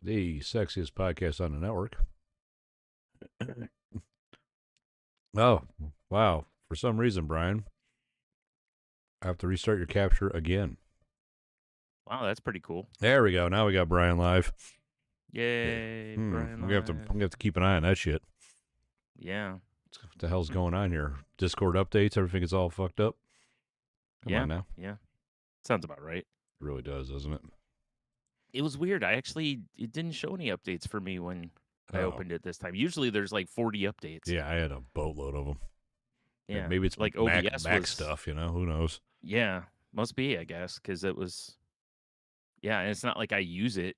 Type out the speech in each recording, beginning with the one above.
the sexiest podcast on the network. Oh, wow. For some reason, Brian, I have to restart your capture again. Wow, that's pretty cool. There we go. Now we got Brian live. Yay, Brian. I'm gonna have to keep an eye on that shit. Yeah. What the hell's going on here? Discord updates, everything is all fucked up. Come on now. Yeah. Sounds about right. It really does, doesn't it? It was weird. It didn't show any updates for me when I opened it this time. Usually there's like 40 updates. Yeah, I had a boatload of them. Yeah. Maybe it's like OBS Mac stuff, you know? Who knows? Yeah, must be, I guess, because it was. Yeah, and it's not like I use it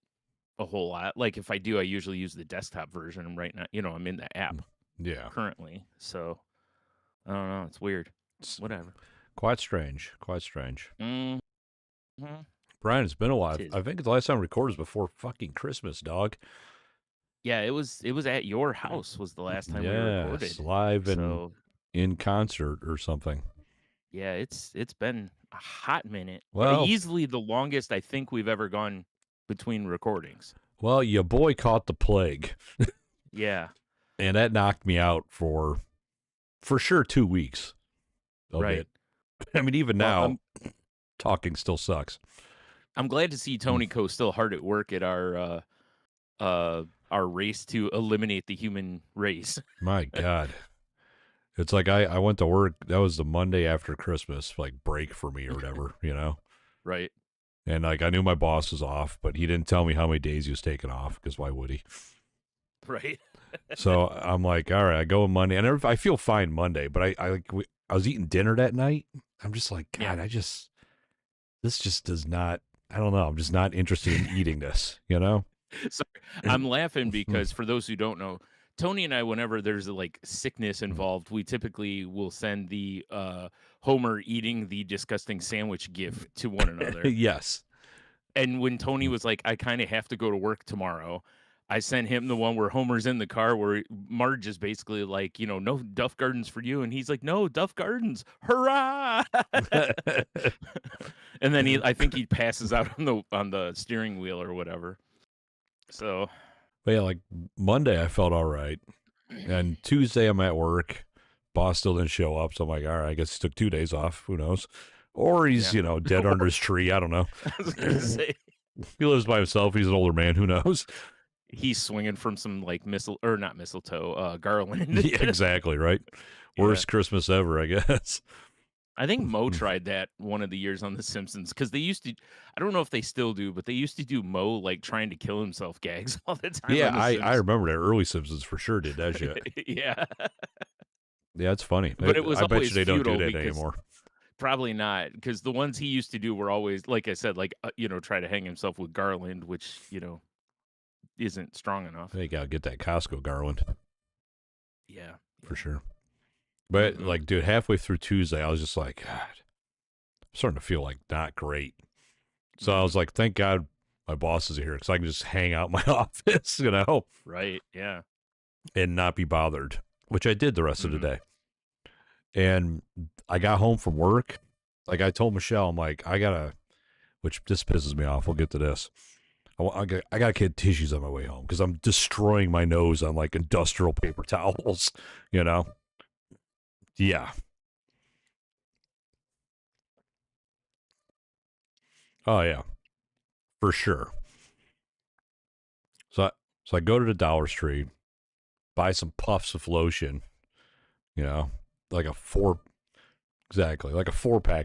a whole lot. Like if I do, I usually use the desktop version right now. I'm in the app. Yeah. Currently, so I don't know. It's weird. Whatever. Quite strange. Quite strange. Mm-hmm. Brian, it's been a while. I think the last time we recorded was before fucking Christmas, dog. Yeah, it was at your house was the last time we recorded. Live and in concert or something. Yeah, it's been a hot minute. Well, easily the longest I think we've ever gone between recordings. Well, your boy caught the plague. Yeah. And that knocked me out for sure 2 weeks. Right. I mean, even now, talking still sucks. I'm glad to see Tony Co. still hard at work at our race to eliminate the human race. My God. It's like I went to work. That was the Monday after Christmas, like break for me or whatever, you know? Right. And like I knew my boss was off, but he didn't tell me how many days he was taking off because why would he? Right. So I'm like, all right, I go on Monday, and I feel fine Monday, but I was eating dinner that night. I'm just like, God, this just does not. I don't know. I'm just not interested in eating this, you know? Sorry. I'm laughing because for those who don't know, Tony and I, whenever there's like sickness involved, we typically will send the Homer eating the disgusting sandwich gif to one another. Yes. And when Tony was like, I kind of have to go to work tomorrow, I sent him the one where Homer's in the car where Marge is basically like, no Duff Gardens for you. And he's like, no, Duff Gardens. Hurrah. And then I think he passes out on the steering wheel or whatever. So. But yeah, like Monday I felt all right. And Tuesday I'm at work. Boss still didn't show up. So I'm like, all right, I guess he took 2 days off. Who knows? Or he's, dead under his tree. I don't know. I was going to say. He lives by himself. He's an older man. Who knows? He's swinging from some like not mistletoe, garland. Yeah, exactly, right? Worst Christmas ever, I guess. I think Mo tried that one of the years on The Simpsons because they used to, I don't know if they still do, but they used to do Mo like trying to kill himself gags all the time. Yeah, I remember that. Early Simpsons for sure did that shit. Yeah. Yeah, it's funny. But it was I bet you they don't do that anymore. Probably not, because the ones he used to do were always, like I said, like, try to hang himself with garland, which, isn't strong enough. They gotta get that Costco garland. Yeah. For sure. But, like, dude, halfway through Tuesday, I was just like, God, I'm starting to feel, like, not great. So I was like, thank God my boss is here, because I can just hang out in my office, Right, yeah. And not be bothered, which I did the rest of the day. And I got home from work. Like, I told Michelle, I'm like, which this pisses me off. We'll get to this. I got to get tissues on my way home because I'm destroying my nose on, like, industrial paper towels, Yeah. Oh, yeah. For sure. So I go to the Dollar Tree, buy some puffs of lotion, like a 4-pack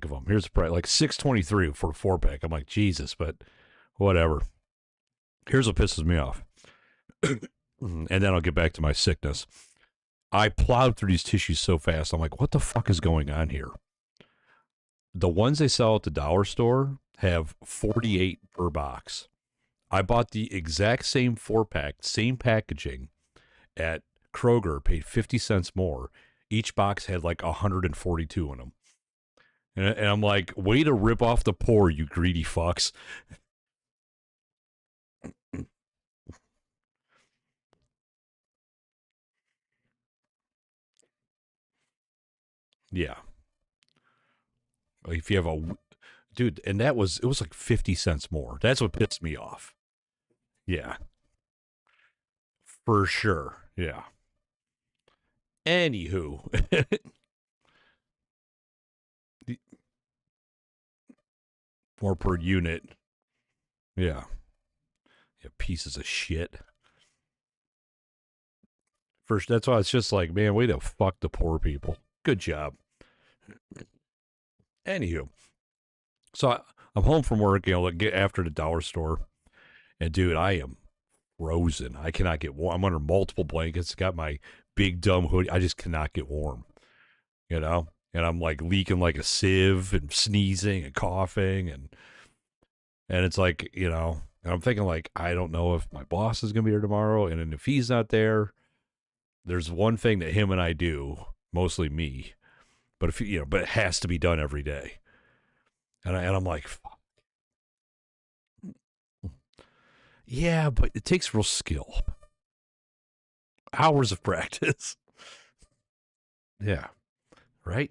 of them. Here's the price, like $6.23 for a 4-pack. I'm like, Jesus, but whatever. Here's what pisses me off. And then I'll get back to my sickness. I plowed through these tissues so fast. I'm like, what the fuck is going on here? The ones they sell at the dollar store have 48 per box. I bought the exact same 4-pack, same packaging at Kroger, paid 50 cents more. Each box had like 142 in them. And I'm like, way to rip off the poor, you greedy fucks. Yeah. If you have dude, and it was like 50 cents more. That's what pissed me off. Yeah. For sure. Yeah. Anywho. More per unit. Yeah. Yeah, pieces of shit. First, that's why it's just like, man, way to fuck the poor people. Good job. Anywho, so I'm home from work, get after the dollar store, and dude, I am frozen. I cannot get warm. I'm under multiple blankets. Got my big dumb hoodie. I just cannot get warm. And I'm like leaking like a sieve and sneezing and coughing and it's like and I'm thinking like I don't know if my boss is gonna be here tomorrow, and then if he's not there, there's one thing that him and I do, mostly me, but if but it has to be done every day, and I'm like, fuck. Yeah, but it takes real skill, hours of practice. Yeah, right.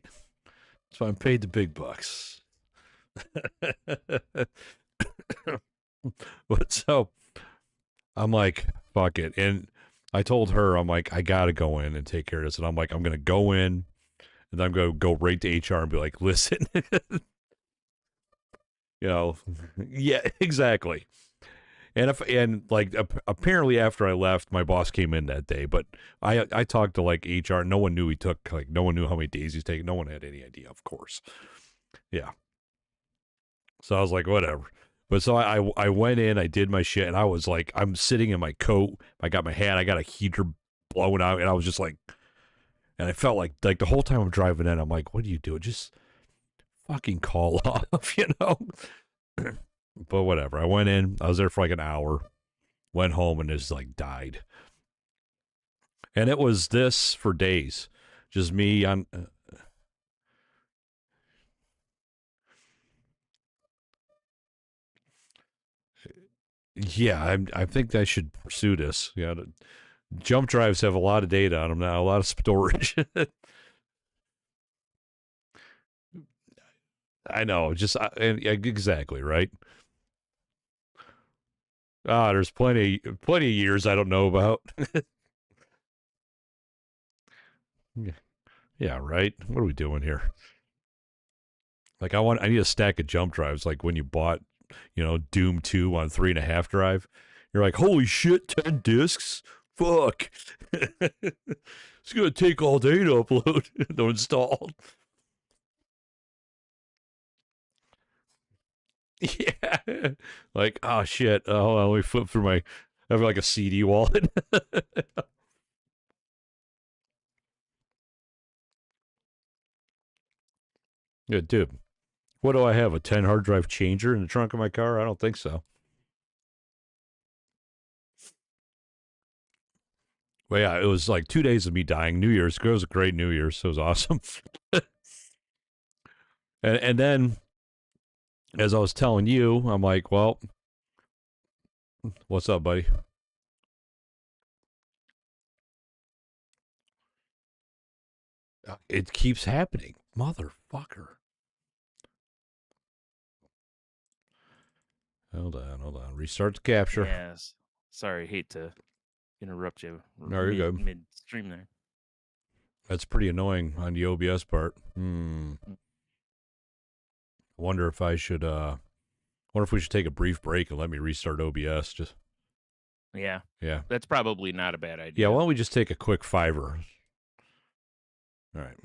So I'm paid the big bucks. But so I'm like, fuck it. And I told her, I'm like, I got to go in and take care of this. And I'm like, I'm going to go in and I'm going to go right to HR and be like, listen, yeah, exactly. And apparently after I left, my boss came in that day, but I talked to like HR. No one knew no one knew how many days he's taking. No one had any idea, of course. Yeah. So I was like, whatever. But so I went in, I did my shit, and I was like, I'm sitting in my coat, I got my hat, I got a heater blowing out, and I was just like, and I felt like the whole time I'm driving in, I'm like, what do you do? Just fucking call off, But whatever. I went in, I was there for like an hour, went home, and just like died. And it was this for days, just me on. Yeah, I think I should pursue this. Yeah, jump drives have a lot of data on them now, a lot of storage. I know, exactly right. There's plenty of years I don't know about. Yeah, right. What are we doing here? Like I need a stack of jump drives. Like when you bought, Doom 2 on 3.5 drive, you're like, holy shit, 10 discs. Fuck. It's gonna take all day to upload, to install. Yeah. Like, oh shit. Hold on, let me flip through I have like a CD wallet. Yeah, dude. What do I have? A 10 hard drive changer in the trunk of my car? I don't think so. Well, yeah, it was like 2 days of me dying. New Year's. It was a great New Year's. So it was awesome. and then, as I was telling you, I'm like, well, what's up, buddy? It keeps happening. Motherfucker. Hold on. Restart the capture. Yes. Sorry, hate to interrupt you. No, you're good. Mid-stream there. That's pretty annoying on the OBS part. Wonder if we should take a brief break and let me restart OBS. Just yeah. That's probably not a bad idea. Yeah, why don't we just take a quick $5? All right.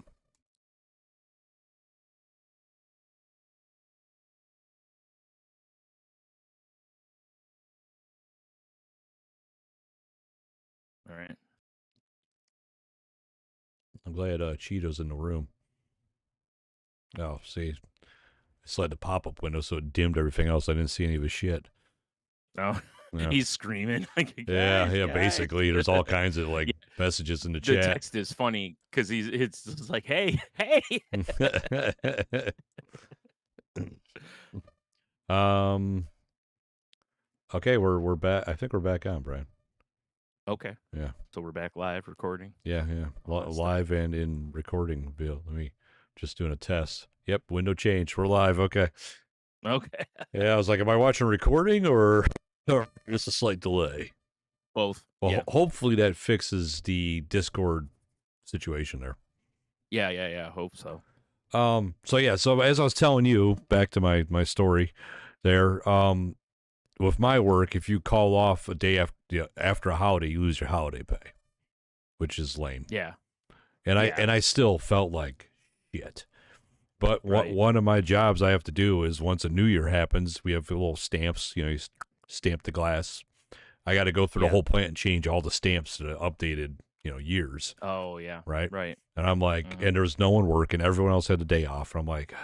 All right. I'm glad Cheeto's in the room. Oh, see, I slid the pop-up window so it dimmed everything else. I didn't see any of his shit. Oh, yeah. He's screaming. Like, guys. Basically, there's all kinds of messages in the chat. The text is funny because it's just like, hey. Okay, we're back. I think we're back on, Brian. Okay. Yeah. So we're back live recording. Yeah. Live and in recording, Bill. Let me just doing a test. Yep, window change. We're live. Okay. Okay. Yeah, I was like, am I watching recording or just a slight delay? Both. Well, Yeah. hopefully that fixes the Discord situation there. Yeah. Hope so. So as I was telling you, back to my story there, with my work, if you call off a day after a holiday, you lose your holiday pay, which is lame. Yeah. And Yeah. I still felt like shit. But Right. one of my jobs I have to do is once a new year happens, we have little stamps, you stamp the glass. I got to go through the Yeah. whole plant and change all the stamps to the updated, years. Oh, yeah. Right. Right. And I'm like, and there's no one working. Everyone else had the day off. And I'm like,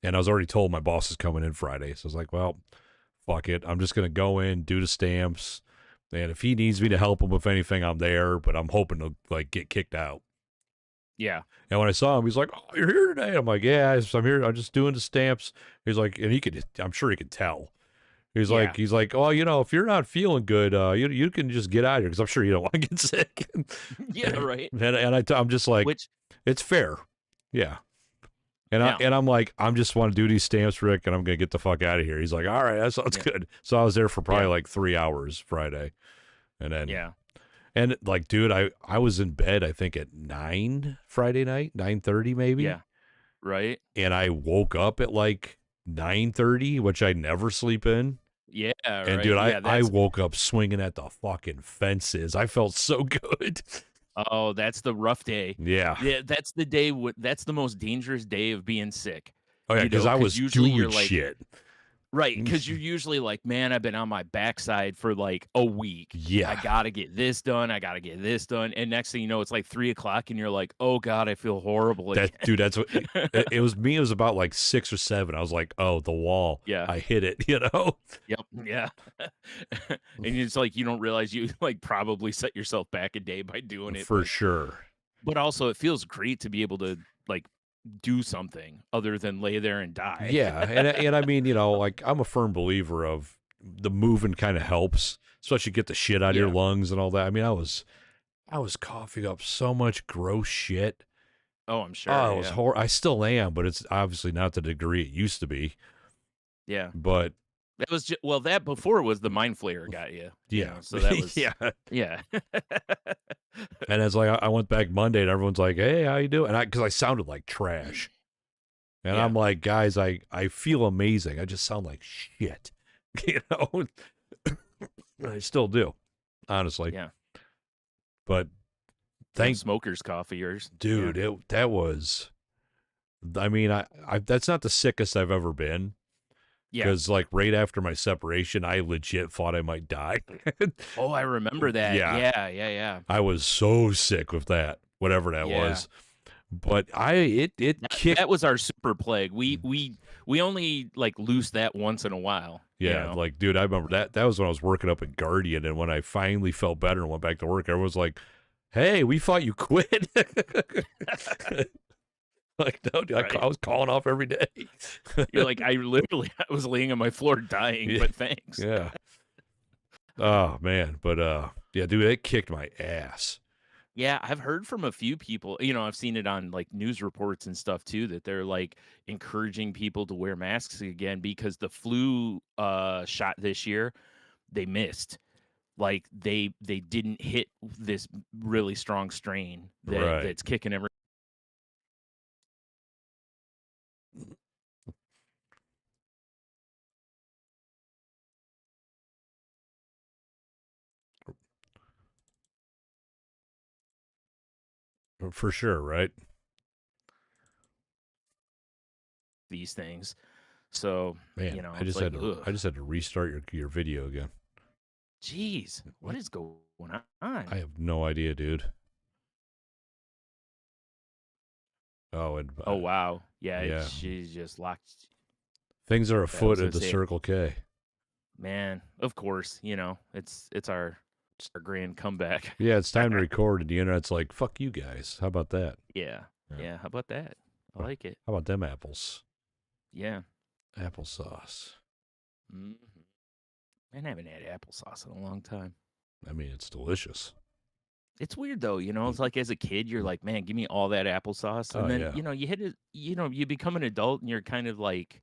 and I was already told my boss is coming in Friday. So I was like, well, fuck it. I'm just going to go in, do the stamps. And if he needs me to help him with anything, I'm there. But I'm hoping to like get kicked out. Yeah. And when I saw him, he's like, "Oh, you're here today." I'm like, "Yeah, I'm here. I'm just doing the stamps." He's like, and I'm sure he could tell. He's Yeah. like, "Oh, if you're not feeling good, you can just get out of here because I'm sure you don't want to get sick." Yeah. Right. I'm just like, Which, it's fair, yeah. And yeah. I'm like, I'm just want to do these stamps, Rick, and I'm gonna get the fuck out of here. He's like, "All right, that sounds good." So I was there for probably like 3 hours Friday, and then and like, dude, I was in bed I think at 9 Friday night, 9:30 maybe. Yeah. Right. And I woke up at like 9:30, which I never sleep in. Yeah. And Right. dude, Yeah. I woke up swinging at the fucking fences. I felt so good. Oh, that's the rough day. Yeah. Yeah. That's the day. That's the most dangerous day of being sick. Oh yeah, because I was usually you're doing like, shit. right, because you're usually like, man, I've been on my backside for like a week. Yeah. I gotta get this done. I gotta get this done. And next thing you know, it's like 3:00, and you're like, oh god, I feel horrible again. That's what it was. Me, it was about like 6 or 7. I was like, oh, the wall. Yeah. I hit it. Yep. Yeah. And it's like you don't realize you like probably set yourself back a day by doing it. For sure. But also, it feels great to be able to like do something other than lay there and die. Yeah, and I mean, like I'm a firm believer of the moving kind of helps, especially get the shit out of your lungs and all that. I mean, I was coughing up so much gross shit. Oh, I'm sure. Oh, it was horrible. I still am, but it's obviously not the degree it used to be. Yeah, but that was just, that before was the mind flayer got you. Yeah, so that was yeah. And it's like I went back Monday, and everyone's like, "Hey, how you doing?" And because I sounded like trash. And I'm like, guys, I feel amazing. I just sound like shit. I still do, honestly. Yeah. But smoker's coffee, dude, that was, I mean, I that's not the sickest I've ever been. Yeah. Because like right after my separation, I legit thought I might die. Oh, I remember that. Yeah. I was so sick with that, whatever that was. But it kicked. That was our super plague. We only like loose that once in a while. Yeah, like dude, I remember that was when I was working up at Guardian, and when I finally felt better and went back to work, everyone was like, "Hey, we thought you quit." Like, no, dude, I was calling off every day. You're like, I was laying on my floor dying, but thanks. Yeah. Oh man, but yeah, dude, it kicked my ass. Yeah, I've heard from a few people, I've seen it on like news reports and stuff too, that they're like encouraging people to wear masks again because the flu shot this year, they missed. Like they didn't hit this really strong strain that's kicking every. For sure, right? These things. So, man, I just had to restart your video again. Jeez, what is going on? I have no idea, dude. Oh, and oh wow, yeah. She's just locked. Things are afoot at the Circle K. Man, of course, it's our grand comeback. Yeah, it's time to record, and the internet's like, "Fuck you guys." How about that? Yeah. How about that? I like it. How about them apples? Yeah, applesauce. Mm-hmm. I haven't had applesauce in a long time. I mean, it's delicious. It's weird though, it's like as a kid, you're like, man, give me all that applesauce. And then, you hit it, you become an adult and you're kind of like,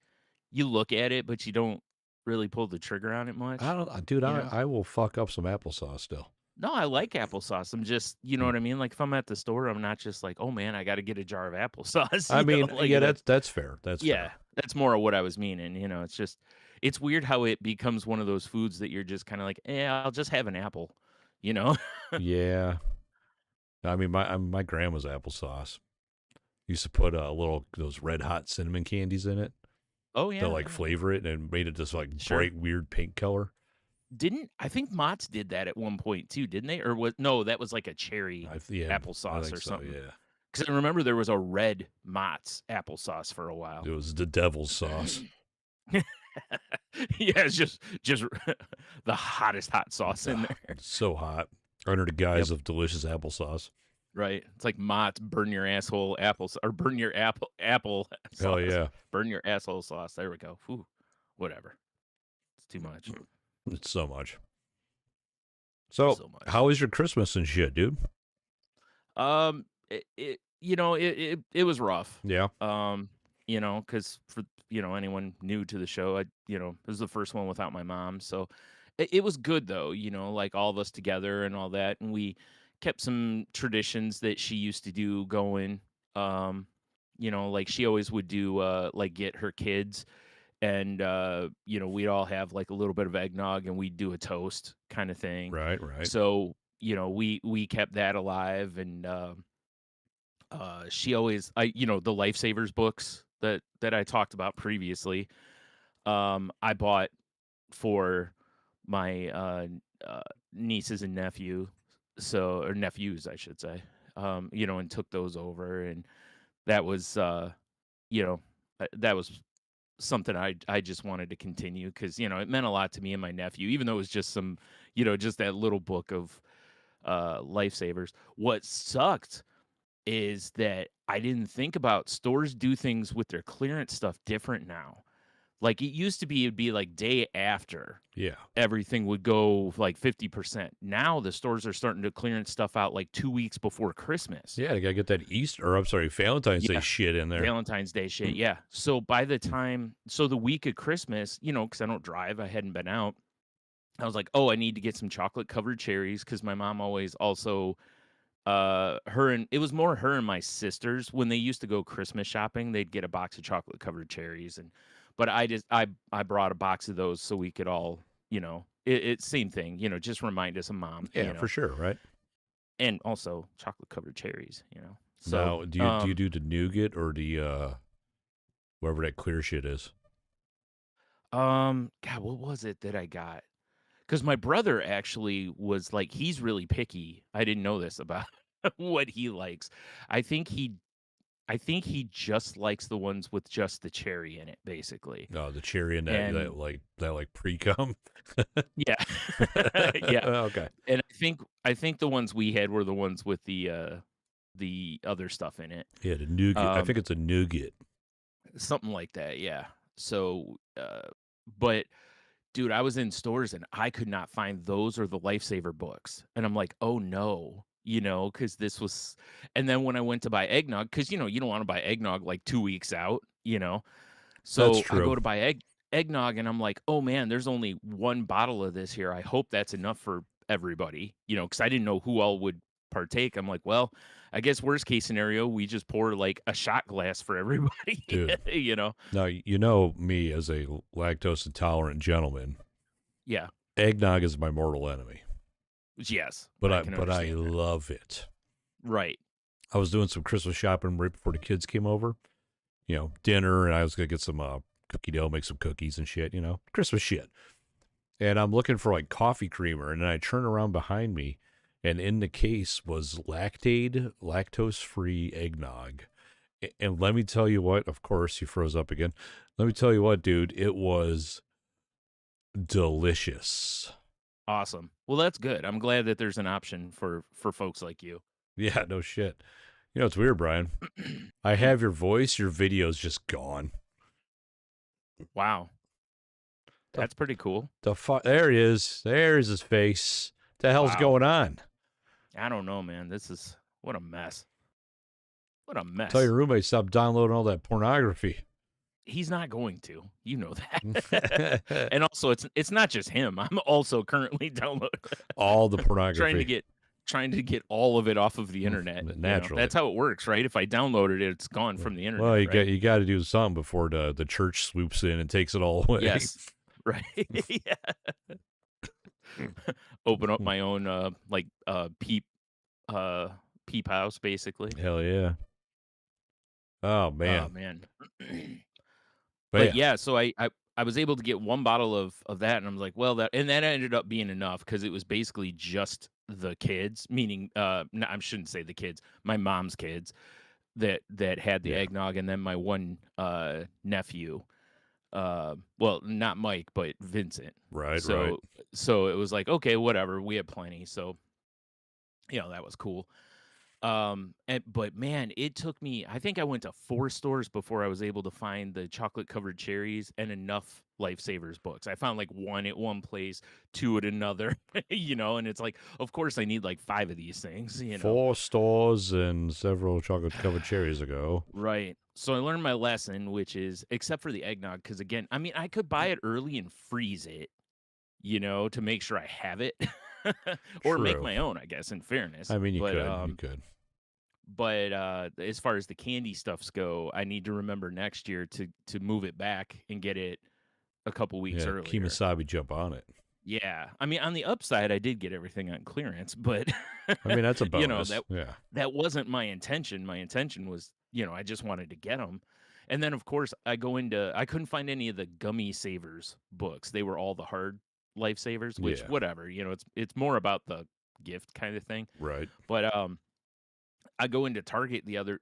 you look at it, but you don't really pulled the trigger on it much. I don't, dude. You know? I will fuck up some applesauce still. No, I like applesauce. I'm just, you know Mm. what I mean? Like if I'm at the store, I'm not just like, oh man, I got to get a jar of applesauce. I mean, Like yeah, that's that's fair. That's yeah, fair. that's more of what I was meaning. It's just, it's weird how it becomes one of those foods that you're just kind of like, I'll just have an apple. You know? Yeah. I mean, my grandma's applesauce used to put a little those red hot cinnamon candies in it Oh to yeah, like yeah. flavor it and made it this like Sure. bright weird pink color. Didn't I think Mott's did that at one point too, didn't they? Or was no, that was like a cherry Yeah, I applesauce think or so. something. Yeah, Because I remember there was a red Mott's applesauce for a it while. was the devil's sauce. Yeah, it's just the hottest hot sauce in Ah, there. it's so hot under the Yep. guise of delicious applesauce. Right. It's like Mott's burn your asshole apple or burn your apple Hell sauce. yeah, Burn your asshole sauce. There we go. Whew. Whatever. It's too much. it's so much. So, So much. how was your Christmas and shit, dude? It was rough. Yeah, Because for anyone new to the show, it was the first one without my mom, so it was good though. Like all of us together and all that, and we kept some traditions that she used to do going. Like she always would do, like get her kids, and we'd all have like a little bit of eggnog, and we'd do a toast kind of thing. right. So we kept that alive, and she always the lifesavers books that I talked about previously, I bought for my nieces and nephews I should say, and took those over, and that was that was something I just wanted to continue, because it meant a lot to me and my nephew, even though it was just just that little book of lifesavers. What sucked is that I didn't think about stores do things with their clearance stuff different now. Like it used to be, it'd be like day after Yeah, everything would go like 50%. Now the stores are starting to clearance stuff out like 2 weeks before Christmas. yeah. You gotta get that Easter, or I'm sorry, Valentine's Day Yeah. shit in there. Valentine's Day shit. Yeah. So by the time, the week of Christmas, because I don't drive, I hadn't been out. I was like, oh, I need to get some chocolate covered cherries, because my mom always also it was more her and my sisters when they used to go Christmas shopping, they'd get a box of chocolate covered cherries, but I brought a box of those so we could all, it's same thing, just remind us of mom, Yeah, for sure, right? and also chocolate covered cherries. So Now, do you do the nougat or the whatever that clear shit is? God, what was it that I got? Because my brother actually was like, he's really picky. I didn't know this about what he likes. I think he just likes the ones with just the cherry in it, basically. Oh, the cherry and And that like pre cum. yeah, yeah. Okay. And I think the ones we had were the ones with the other stuff in it. Yeah, the nougat. I Um, think it's a nougat. Something like that. Yeah. So, but dude, I was in stores and I could not find those or the Lifesaver books. And I'm like, oh no, because this was, and then when I went to buy eggnog, because, you don't want to buy eggnog like 2 weeks out. That's So I true. go to buy eggnog and I'm like, oh man, there's only one bottle of this here. I hope that's enough for everybody, because I didn't know who all would partake. I'm like, well, I guess worst case scenario, we just pour like a shot glass for everybody, Dude. you know? Now, you know me as a lactose intolerant gentleman. Yeah. Eggnog is my mortal enemy. Yes. But I can I understand that. love it. Right. I was doing some Christmas shopping right before the kids came over. Dinner, and I was gonna get some cookie dough, make some cookies and shit, Christmas shit. And I'm looking for like coffee creamer, and then I turn around behind me, and in the case was lactose-free eggnog. And let me tell you what, of course, he froze up again. Let me tell you what, dude, it was delicious. Awesome. Well, that's good. I'm glad that there's an option for folks like you. Yeah, no shit. It's weird, Brian. I have your voice, your video's just gone. Wow. The- That's pretty cool. There he is. There's his face. What the hell's Wow. going on? I don't know, man. What a mess. What a mess. Tell your roommate stop downloading all that pornography. he's not going to. You know that. And also, it's not just him. I'm also currently downloading all the trying pornography. to get all of it off of the internet. Naturally. That's how it works, right? If I downloaded it, it's gone from the internet. Well, right? you got to do something before the church swoops in and takes it all away. Yes. Right. Yeah. Open up my own peep house, basically. Hell yeah. Oh man. Oh man. But yeah, so I was able to get one bottle of that, and I was like, well, that ended up being enough because it was basically just the kids, meaning no, I shouldn't say the kids, my mom's kids that had the eggnog, and then my one nephew. Well, not Mike, but Vincent. Right. So it was like, okay, whatever, we had plenty. So that was cool. But man, it took me, I think I went to 4 stores before I was able to find the chocolate covered cherries and enough Lifesavers books. I found like 1 at one place, 2 at another, and it's like, of course I need like 5 of these things, 4 stores and several chocolate covered cherries ago. Right. So I learned my lesson, which is, except for the eggnog, because again, I mean, I could buy it early and freeze it, to make sure I have it. Or make my own, I guess, in fairness. I mean, you could. But as far as the candy stuffs go, I need to remember next year to move it back and get it a couple weeks earlier. Kemosabe jump on it. Yeah. I mean, on the upside, I did get everything on clearance, but I mean, that's a bonus. That wasn't my intention. My intention was, I just wanted to get them. And then, of course, I couldn't find any of the Gummy Savers books. They were all the hard Lifesavers, which whatever, it's more about the gift kind of thing. Right. But I go into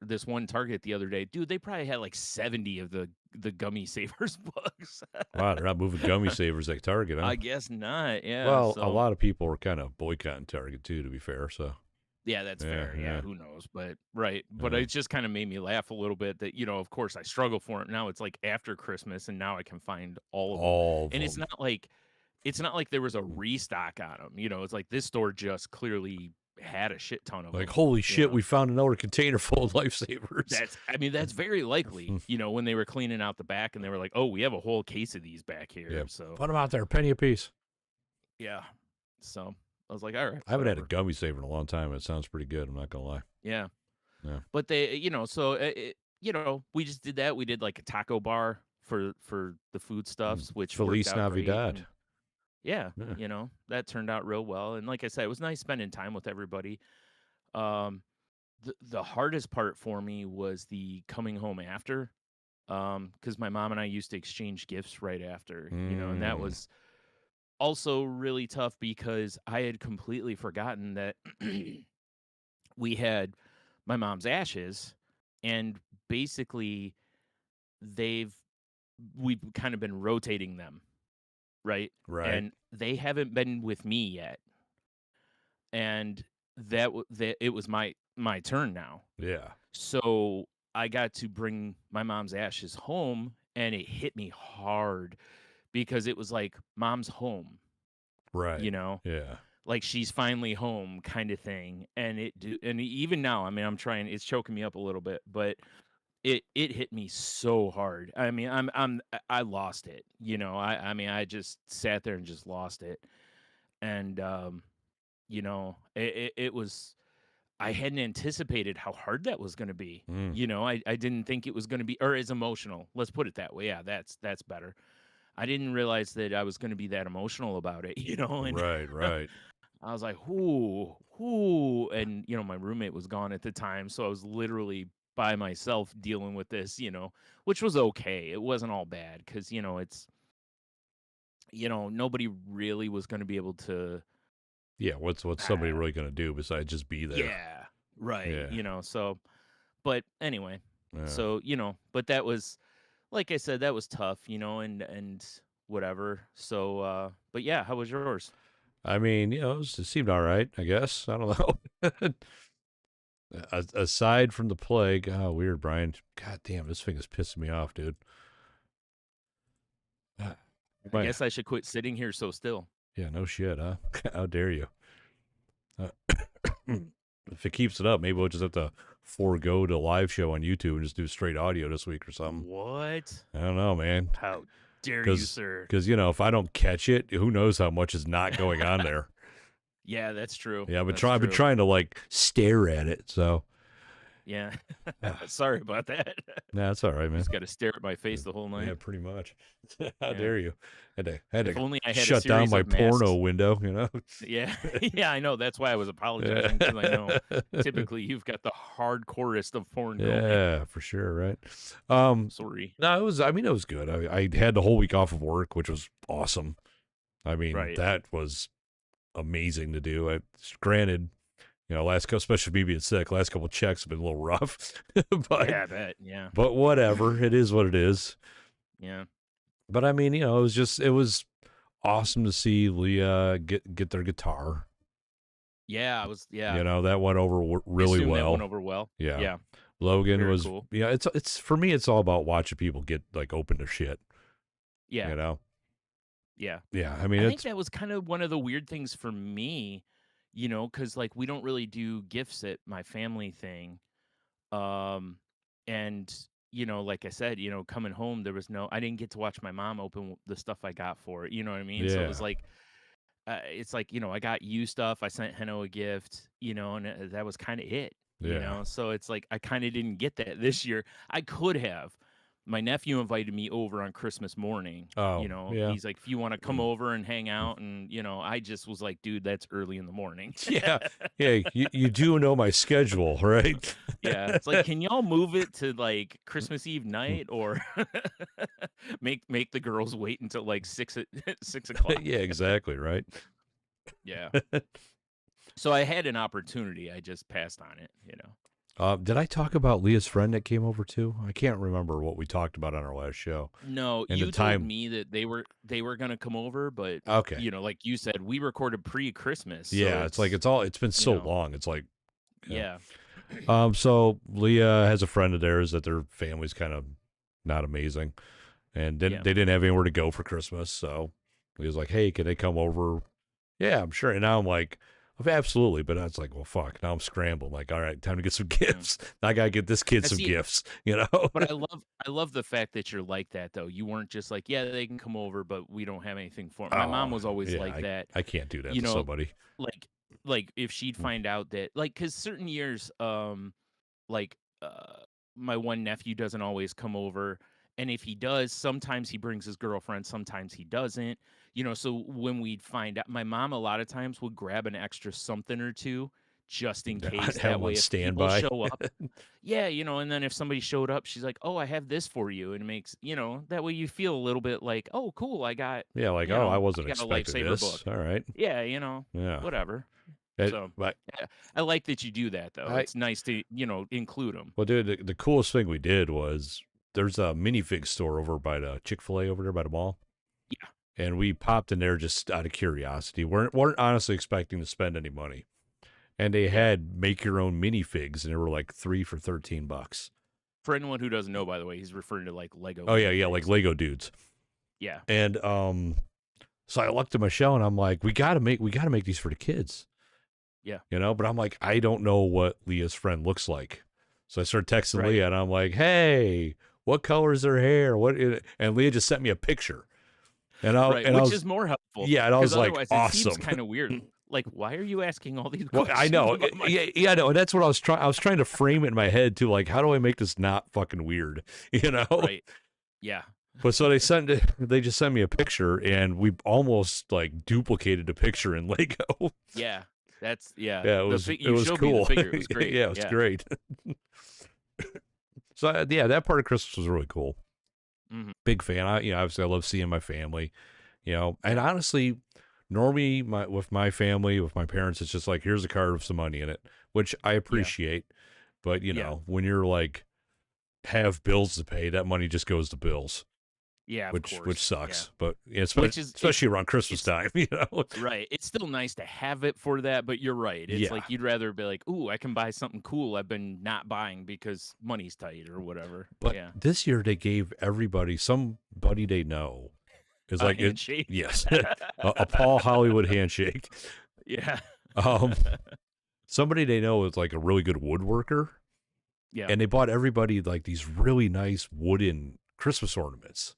this one Target the other day, dude, they probably had like 70 of the Gummy Savers books. Wow, they're not moving Gummy Savers like Target, huh? I guess not. Yeah. Well, a lot of people were kind of boycotting Target too, to be fair. So yeah, that's fair. Yeah, who knows? But right. But it just kind of made me laugh a little bit that, of course I struggle for it. Now it's like after Christmas and now I can find all of them. And it's not like there was a restock on them. It's like this store just clearly had a shit ton of them. Like, holy shit, we found another container full of Lifesavers. That's very likely, when they were cleaning out the back and they were like, oh, we have a whole case of these back here. Yeah, so put them out there, penny a piece. Yeah. So I was like, all right. I haven't had a Gummy Saver in a long time. It sounds pretty good. I'm not going to lie. Yeah. But they, we just did that. We did like a taco bar for the foodstuffs, which Feliz Navidad. Yeah, that turned out real well. And like I said, it was nice spending time with everybody. The hardest part for me was the coming home after, because my mom and I used to exchange gifts right after, and that was also really tough because I had completely forgotten that we had my mom's ashes, and basically we've kind of been rotating them. Right. And they haven't been with me yet. And it was my turn now. Yeah. So I got to bring my mom's ashes home, and it hit me hard because it was like, mom's home. Right. Yeah. Like she's finally home kind of thing. And and even now, I mean, it's choking me up a little bit, but it hit me so hard. I mean, I lost it. I mean, I just sat there and just lost it. And it was, I hadn't anticipated how hard that was going to be. I didn't think it was going to be, or as emotional. Let's put it that way. Yeah, that's better. I didn't realize that I was going to be that emotional about it. And right. I was like, whoo, and my roommate was gone at the time, so I was literally by myself dealing with this, which was okay. It wasn't all bad because, it's, nobody really was going to be able to. Yeah. What's somebody really going to do besides just be there? Yeah. Right. Yeah. So, but anyway, so, but that was, like I said, that was tough, and whatever. So, but yeah, how was yours? I mean, it seemed all right, I guess. I don't know. Aside from the plague, weird, Brian. God damn, this thing is pissing me off, dude. I guess I should quit sitting here so still. Yeah, no shit, huh? How dare you? If it keeps it up, maybe we'll just have to forego the live show on YouTube and just do straight audio this week or something. What? I don't know, man. How dare you, sir? Because, you know, if I don't catch it, who knows how much is not going on there. Yeah, that's true. Yeah, I've been trying to, like, stare at it, so. Yeah. Sorry about that. Nah, that's all right, man. Just got to stare at my face the whole night. Yeah, pretty much. How dare you? Had If only I had shut down my porno masks. window, you know? Yeah. Yeah, I know. That's why I was apologizing, because I know typically you've got the hardcorest of porn going. Yeah, for sure, right? Sorry. No, it was good. I had the whole week off of work, which was awesome. I mean, that was amazing to do. Granted, you know, especially me being sick, last couple of checks have been a little rough. But, yeah, I bet. Yeah. But whatever. It is what it is. Yeah. But I mean, you know, it was awesome to see Leah get their guitar. Yeah, You know, that went over really well. That went over well. Yeah. Yeah. Logan Very was cool. Yeah, it's for me it's all about watching people get like open to shit. Yeah. You know. Yeah. Yeah, I mean, I think that was kind of one of the weird things for me, you know, because like we don't really do gifts at my family thing. And, you know, like I said, you know, coming home, I didn't get to watch my mom open the stuff I got for it. You know what I mean? Yeah. So it was like, it's like, you know, I got you stuff. I sent Heno a gift, you know, and that was kind of it, you know? So it's like, I kind of didn't get that this year. I could have. My nephew invited me over on Christmas morning. Oh, you know, yeah. he's like, if you want to come over and hang out, and you know, I just was like, dude, that's early in the morning. Yeah. You do know my schedule, right? Yeah, it's like, can y'all move it to like Christmas Eve night, or make the girls wait until like 6 o'clock? Yeah, exactly, right. Yeah. So I had an opportunity, I just passed on it, you know. Did I talk about Leah's friend that came over too? I can't remember what we talked about on our last show. No, you told me that they were going to come over, but okay, you know, like you said, we recorded pre-Christmas. Yeah, so it's been so long. It's like, yeah. So Leah has a friend of theirs that their family's kind of not amazing, and they didn't have anywhere to go for Christmas. So Leah's like, "Hey, can they come over?" Yeah, I'm sure. And now I'm like, absolutely, but I was like, well, fuck. Now I'm scrambling. Like, all right, time to get some gifts. I gotta get this kid some gifts, you know. But I love the fact that you're like that, though. You weren't just like, yeah, they can come over, but we don't have anything for them. My mom was always like that. I can't do that to somebody. Like if she'd find out that, like, because certain years, like my one nephew doesn't always come over. And if he does, sometimes he brings his girlfriend, sometimes he doesn't. You know, so when we'd find out, my mom a lot of times would grab an extra something or two just in case. That way, if people show up, yeah, you know, and then if somebody showed up, she's like, "Oh, I have this for you," and it makes, you know, that way you feel a little bit like, "Oh, cool, I got." Yeah, like, oh, I wasn't expecting this. Book. All right. Yeah, you know. Yeah. Whatever. So, but I like that you do that, though. It's nice to, you know, include them. Well, dude, the coolest thing we did was there's a minifig store over by the Chick-fil-A over there by the mall. Yeah. And we popped in there just out of curiosity. Weren't honestly expecting to spend any money. And they had make your own minifigs, and they were like 3 for $13. For anyone who doesn't know, by the way, he's referring to like Lego. Oh yeah, like Lego dudes. Yeah. And so I looked at Michelle and I'm like, we gotta make these for the kids. Yeah. You know, but I'm like, I don't know what Leah's friend looks like. So I started texting Leah and I'm like, hey, what color is her hair? And Leah just sent me a picture. Which is more helpful. Yeah, and I was like, awesome. It seems kind of weird. Like, why are you asking all these questions? Well, I know. I know. And that's what I was trying to frame it in my head too. Like, how do I make this not fucking weird? You know? Right. Yeah. But so they just sent me a picture, and we almost like duplicated a picture in Lego. Yeah. Yeah, it was cool. It was great. Yeah, it was great. So yeah, that part of Christmas was really cool. Mm-hmm. Big fan. Obviously I love seeing my family, you know, and honestly, normally with my family, with my parents, it's just like, here's a card with some money in it, which I appreciate. But you know, when you're like have bills to pay, that money just goes to bills. Yeah, which sucks, but especially around Christmas time, you know. Right. It's still nice to have it for that, but you're right. It's like you'd rather be like, "Ooh, I can buy something cool I've been not buying because money's tight or whatever." But this year they gave everybody, somebody they know, is like handshake. Yes, a Paul Hollywood handshake. Yeah. Somebody they know is like a really good woodworker. Yeah. And they bought everybody like these really nice wooden Christmas ornaments.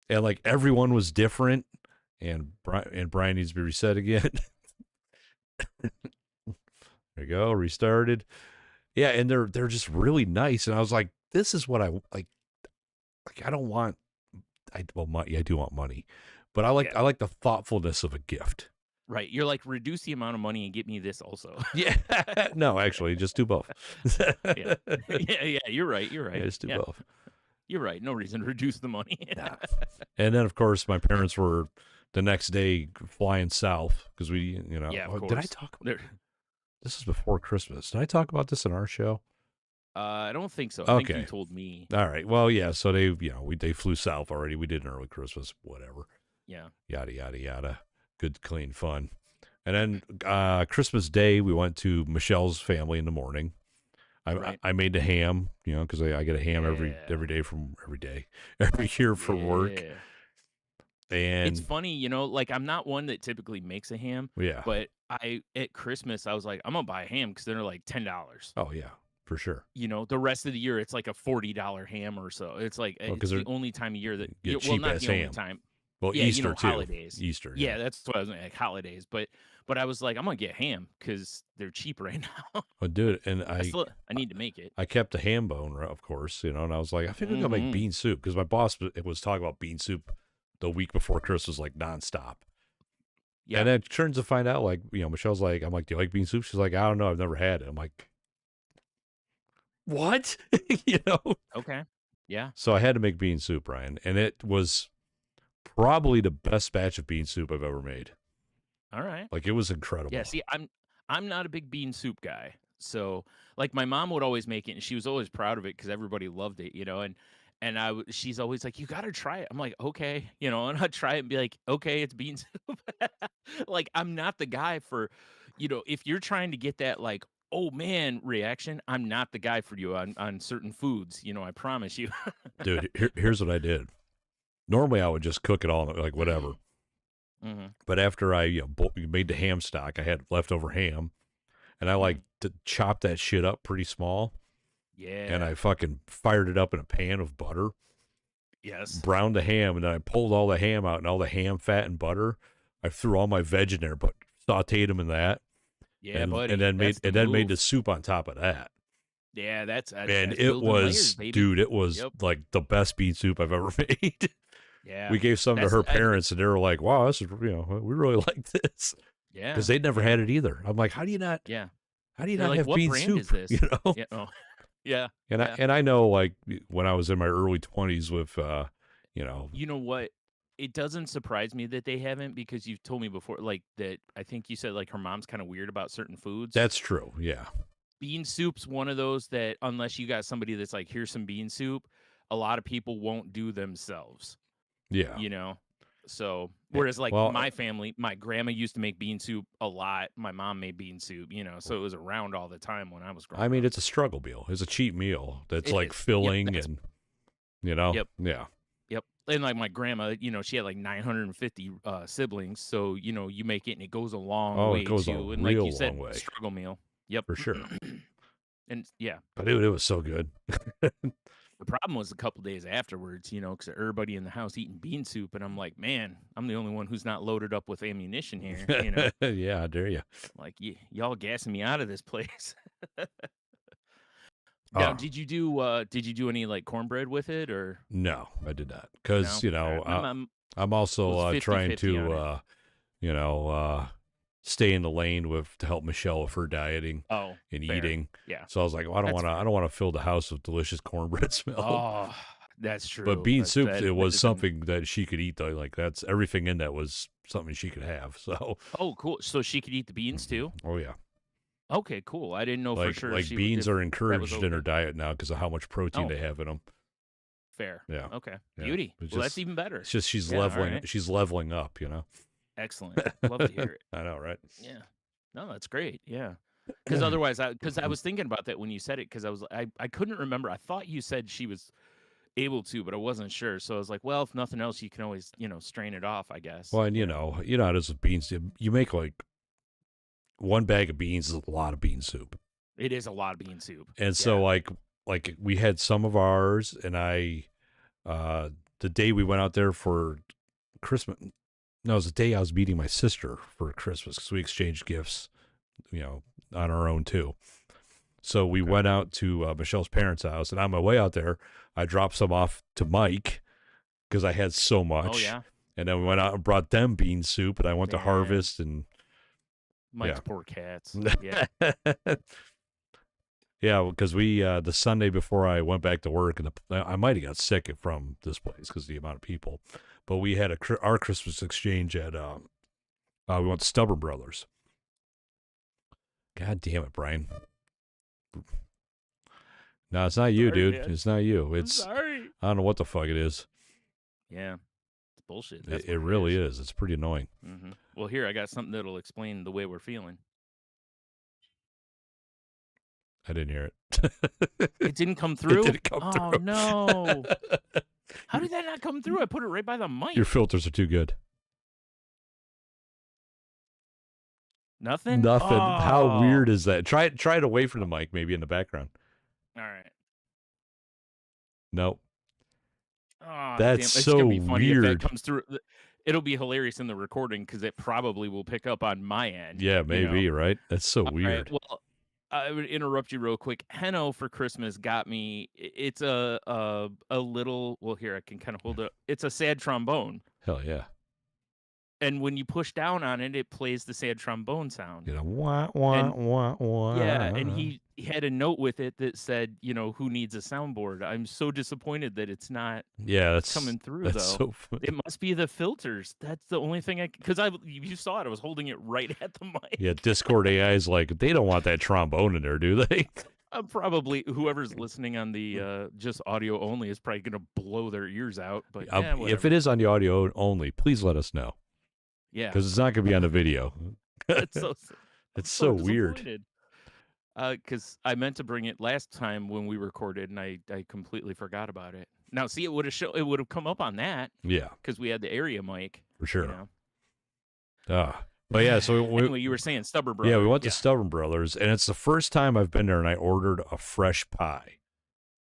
And like everyone was different. And Brian needs to be reset again. There you go, restarted. Yeah, and they're just really nice. And I was like, this is what I like. Like I don't want. I do want money, but I like the thoughtfulness of a gift. Right. You're like, reduce the amount of money and get me this also. Yeah. No, actually, just do both. Yeah. Yeah. You're right. You're right. Yeah, just do both. You're right. No reason to reduce the money. Nah. And then, of course, my parents were the next day flying south because we, Yeah, of did I course. talk about this? Is before Christmas. Did I talk about this in our show? I don't think so. I think Okay. you told me. All right. Well, yeah. So they, they flew south already. We did an early Christmas, whatever. Yeah. Yada, yada, yada. Good, clean fun. And then Christmas Day, we went to Michelle's family in the morning. I made the ham, because I get a ham every year for work. And it's funny, like I'm not one that typically makes a ham. Yeah. But at Christmas I was like, I'm gonna buy a ham because they're like $10. Oh yeah, for sure. The rest of the year it's like a $40 ham or so. It's like it's the only time of year that get cheap not ass the only ham. time. Well, Yeah, Easter too. Holidays. Easter. Yeah, that's what I was like, holidays. But I was like, I'm gonna get ham because they're cheap right now. Oh, dude, and I need to make it. I kept a ham bone, of course, and I was like, I think I'm gonna make bean soup because my boss was talking about bean soup the week before Christmas, like nonstop. Yeah. And then it turns to find out, like, Michelle's like, I'm like, do you like bean soup? She's like, I don't know, I've never had it. I'm like, what? Okay. Yeah. So I had to make bean soup, Ryan, and it was probably the best batch of bean soup I've ever made. All right. Like, it was incredible. Yeah, see, I'm not a big bean soup guy. So, like, my mom would always make it, and she was always proud of it because everybody loved it, and she's always like, you got to try it. I'm like, okay, and I'd try it and be like, okay, it's bean soup. Like, I'm not the guy for, if you're trying to get that, like, oh man reaction, I'm not the guy for you on certain foods, I promise you. Dude, here's what I did. Normally, I would just cook it all, like, whatever. Mm-hmm. But after I made the ham stock, I had leftover ham, and I like to chop that shit up pretty small. Yeah. And I fucking fired it up in a pan of butter. Yes. Browned the ham, and then I pulled all the ham out and all the ham fat and butter. I threw all my veg in there, but sauteed them in that. Yeah, buddy. And then made the soup on top of that. Yeah, that's it was, layers, dude, it was like the best bean soup I've ever made. Yeah. We gave some to her parents, and they were like, wow, this is, we really like this. Yeah. Because they'd never had it either. I'm like, how do you not? Yeah. How do you They're not like, have what bean brand soup? Is this? Yeah. Oh. Yeah. And I know, like, when I was in my early 20s with, You know what? It doesn't surprise me that they haven't, because you've told me before, like, that I think you said, like, her mom's kind of weird about certain foods. That's true. Yeah. Bean soup's one of those that, unless you got somebody that's like, here's some bean soup, a lot of people won't do themselves. Yeah. So, whereas like Well, my family, my grandma used to make bean soup a lot. My mom made bean soup, so it was around all the time when I was growing up. I mean, it's a struggle meal. It's a cheap meal that's It like is. filling Yep, and, Yep. Yeah. Yep. And like my grandma, she had like 950 siblings. So, you make it and it goes a long way it goes too. a And like real you said, long way. struggle meal. Yep. For sure. And yeah. But dude, it was so good. The problem was a couple days afterwards, because everybody in the house eating bean soup. And I'm like, man, I'm the only one who's not loaded up with ammunition here. Yeah, I dare you. Like, y'all gassing me out of this place. Now, did you do any like cornbred with it, or? No, I did not. Because, I'm I'm also 50-50 trying on to, stay in the lane to help Michelle with her dieting and fair. eating. Yeah. So I was like, well, I don't want to fill the house with delicious cornbread smell. Oh, that's true. But bean soup, it was something that she could eat, though. Like, that's everything in that was something she could have. So. Oh, cool. So she could eat the beans too? Oh, yeah. Okay, cool. I didn't know for sure. Like, beans are encouraged in her diet now because of how much protein they have in them. Fair. Yeah. Okay. Yeah. Beauty. Well, that's even better. It's just she's leveling. Right. She's leveling up. Excellent. Love to hear it. I know, right? Yeah. No, that's great. Yeah. Because otherwise, because I was thinking about that when you said it, because I couldn't remember. I thought you said she was able to, but I wasn't sure. So I was like, well, if nothing else, you can always, strain it off, I guess. Well, and how it is with beans. You make like one bag of beans is a lot of bean soup. It is a lot of bean soup. And so like we had some of ours, and the day we went out there for Christmas, no, it was the day I was meeting my sister for Christmas, because we exchanged gifts, on our own too. So we went out to Michelle's parents' house, and on my way out there, I dropped some off to Mike because I had so much. Oh yeah. And then we went out and brought them bean soup, and I went to Man. Harvest, and Mike's poor cats. Yeah. yeah, because we the Sunday before I went back to work, and I might have got sick from this place because of the amount of people, but we had our Christmas exchange at we went to Stubborn Brothers. God damn it, Brian. No, it's not you, Sorry, dude. man. It's not you. I'm It's sorry. I don't know what the fuck it is. Yeah. It's bullshit. It really is. It's pretty annoying. Mm-hmm. Well, here I got something that'll explain the way we're feeling. I didn't hear it. It didn't come through? It didn't come through. Oh, no. How did that not come through? I put it right by the mic. Your filters are too good. Nothing? Nothing. Oh. How weird is that? Try it away from the mic, maybe in the background. All right. Nope. Oh, That's damn. It's so gonna be funny weird. if that comes through. It'll be hilarious in the recording because it probably will pick up on my end. Yeah, maybe, right? That's so weird. Right, well, I would interrupt you real quick. Heno for Christmas got me. It's a little. Well, here I can kind of hold it. It's a sad trombone, Hell yeah. and when you push down on it, it plays the sad trombone sound. Wah, wah, wah, wah. Yeah, and he had a note with it that said, who needs a soundboard? I'm so disappointed that it's not that's coming through, that's though. so funny. It must be the filters. That's the only thing because you saw it. I was holding it right at the mic. Yeah, Discord AI is like, they don't want that trombone in there, do they? Probably whoever's listening on the just audio only is probably going to blow their ears out. But if it is on the audio only, please let us know. Yeah, because it's not going to be on the video. It's so it's so weird. Because I meant to bring it last time when we recorded, and I completely forgot about it. Now, see, it would have come up on that. Yeah, because we had the area mic for sure. But yeah, so anyway, you were saying Stubborn Brothers. Yeah, we went to Stubborn Brothers, and it's the first time I've been there, and I ordered a fresh pie.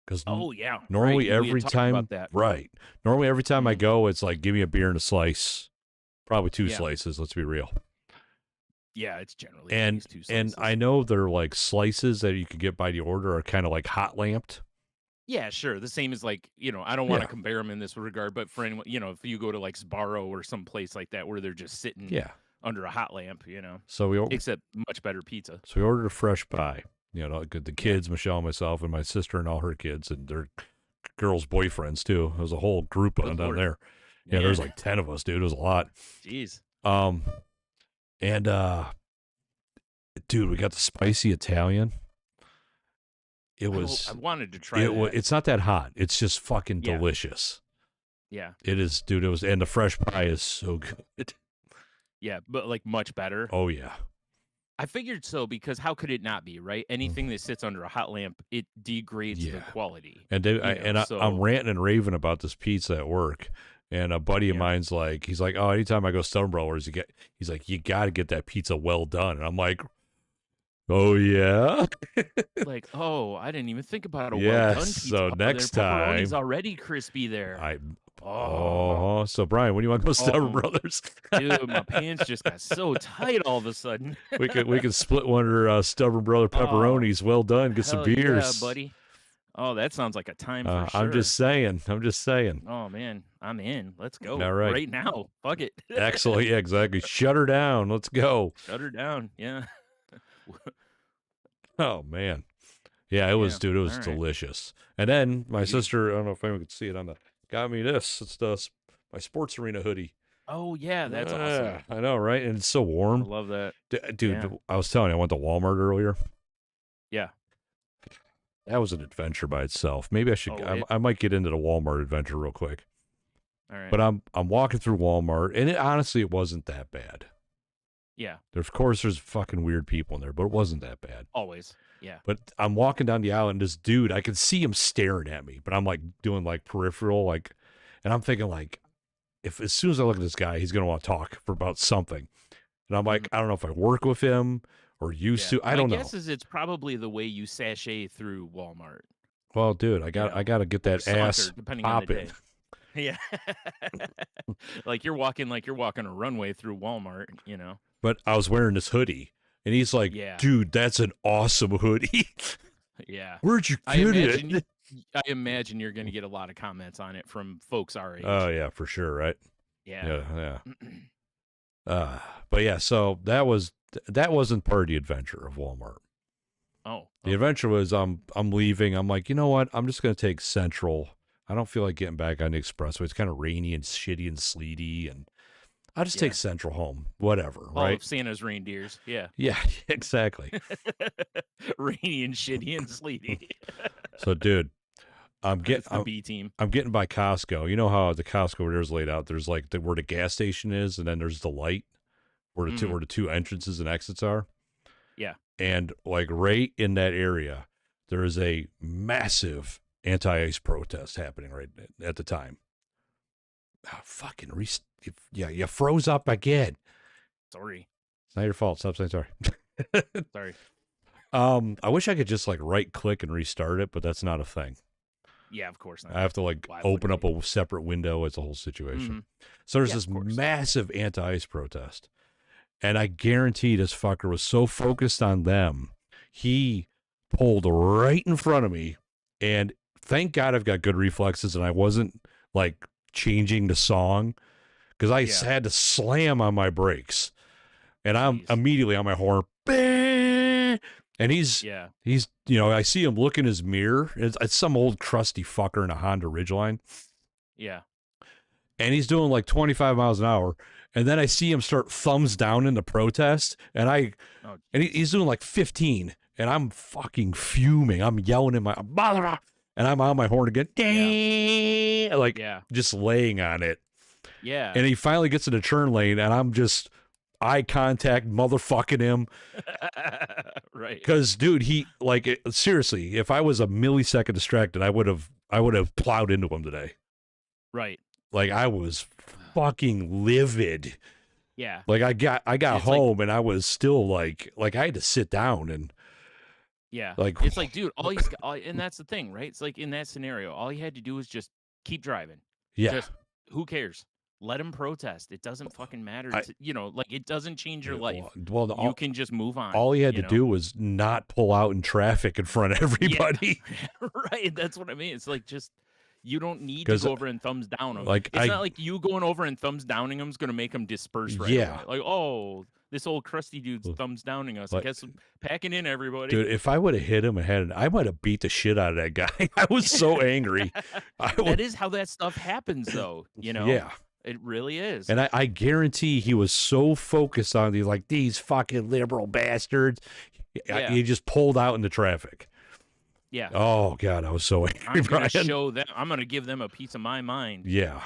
Because normally every time, normally every time I go, it's like, give me a beer and a slice, probably two slices. Let's be real. Yeah, it's generally and two slices. And I know they're like slices that you could get by the order are kind of like hot lamped. Yeah, sure. The same as like, I don't want to compare them in this regard, but for anyone, if you go to like Sbarro or some place like that where they're just sitting under a hot lamp, So except much better pizza. So we ordered a fresh pie. The kids, Michelle, myself, and my sister and all her kids and their girls' boyfriends too. There was a whole group down there. Yeah, there's like 10 of us, dude. It was a lot. Jeez. And dude, we got the spicy Italian. It was. I wanted to try it. It's not that hot. It's just fucking delicious. Yeah. It is, dude. It was, and the fresh pie is so good. Yeah, but like much better. Oh yeah. I figured so because how could it not be, right? Anything that sits under a hot lamp, it degrades the quality. And I'm ranting and raving about this pizza at work. And a buddy of mine's like, he's like, oh, anytime I go Stubborn Brothers, he's like, you got to get that pizza well done. And I'm like, oh yeah. Like, oh, I didn't even think about a well done pizza. So next time, pepperoni's already crispy there. So Brian, when do you want to go Stubborn Brothers? Dude, my pants just got so tight all of a sudden. we could split one of our Stubborn Brother pepperonis. Well done. Get some beers, yeah, buddy. Oh, that sounds like a time for sure. I'm just saying. Oh, man. I'm in. Let's go. All right. Right now. Fuck it. Excellent. Yeah, exactly. Shut her down. Let's go. Shut her down. Yeah. Oh, man. Yeah, it was, dude. It was delicious. And then my sister, I don't know if anyone could see it got me this. It's my Sports Arena hoodie. Oh, yeah. That's awesome. I know, right? And it's so warm. I love that. Dude, I was telling you, I went to Walmart earlier. Yeah. That was an adventure by itself. Maybe I should. I might get into the Walmart adventure real quick. All right. But I'm walking through Walmart, and honestly, it wasn't that bad. Yeah. Of course, there's fucking weird people in there, but it wasn't that bad. Always. Yeah. But I'm walking down the aisle, and this dude, I can see him staring at me, but I'm like doing like peripheral, and I'm thinking like, if as soon as I look at this guy, he's gonna want to talk about something. And I'm like, I don't know if I work with him or used Yeah. to. I My don't know. guess is it's probably the way you sashay through Walmart. Well, dude, I You got know, to get or that saunter, ass depending on the popping. day. Yeah. like you're walking a runway through Walmart, you know. But I was wearing this hoodie, and he's like, Yeah. dude, that's an awesome hoodie. Yeah. Where'd you I get imagine it? I imagine you're going to get a lot of comments on it from folks our age. Oh yeah, for sure, right? Yeah. Yeah. But yeah, so that wasn't part of the adventure of Walmart. Oh. The adventure was I'm leaving. I'm like, you know what? I'm just gonna take Central. I don't feel like getting back on the expressway. It's kind of rainy and shitty and sleety, and I'll just take Central home. Whatever, All right? of Santa's reindeers. Yeah. Yeah, exactly. Rainy and shitty and sleety. So, dude, It's the B team. I'm getting by Costco. You know how the Costco over there is laid out? There's like where the gas station is, and then there's the light where the two entrances and exits are. Yeah. And like right in that area, there is a massive anti-ice protest happening right at the time. Oh, fucking you froze up again. Sorry. It's not your fault. Stop saying sorry. Sorry. I wish I could just like right click and restart it, but that's not a thing. Yeah, of course not. I have to like open up a separate window. It's a whole situation. So there's this massive anti-ice protest. And I guarantee this fucker was so focused on them, he pulled right in front of me. And thank God I've got good reflexes and I wasn't like changing the song because I had to slam on my brakes. And I'm immediately on my horn. And he's, I see him look in his mirror. It's some old crusty fucker in a Honda Ridgeline. Yeah. And he's doing like 25 miles an hour. And then I see him start thumbs down in the protest. And he's doing like 15. And I'm fucking fuming. I'm yelling in my, and I'm on my horn again. Just laying on it. Yeah. And he finally gets in the turn lane and I'm just eye contact motherfucking him. Right. Because, dude, seriously, if I was a millisecond distracted, I would have plowed into him today. Right. Like I was fucking livid. Yeah. Like I got home and I was still like I had to sit down and like it's like, dude, and that's the thing, right? It's like in that scenario, all you had to do was just keep driving. Yeah. Just who cares? Let him protest. It doesn't fucking matter. It doesn't change your life. Well, you can just move on. All he had to do was not pull out in traffic in front of everybody. Yeah. Right. That's what I mean. It's like just. You don't need to go over and thumbs down him. Like it's not like you going over and thumbs downing him is going to make him disperse right away. Like, oh, this old crusty dude's thumbs downing us. I guess packing in everybody. Dude, if I would have hit him I might have beat the shit out of that guy. I was so angry. That is how that stuff happens, though. You know? Yeah. It really is. And I guarantee he was so focused on these fucking liberal bastards. Yeah. He just pulled out into traffic. Yeah. Oh God, I was so angry. I'm gonna show them. I'm gonna give them a piece of my mind. Yeah.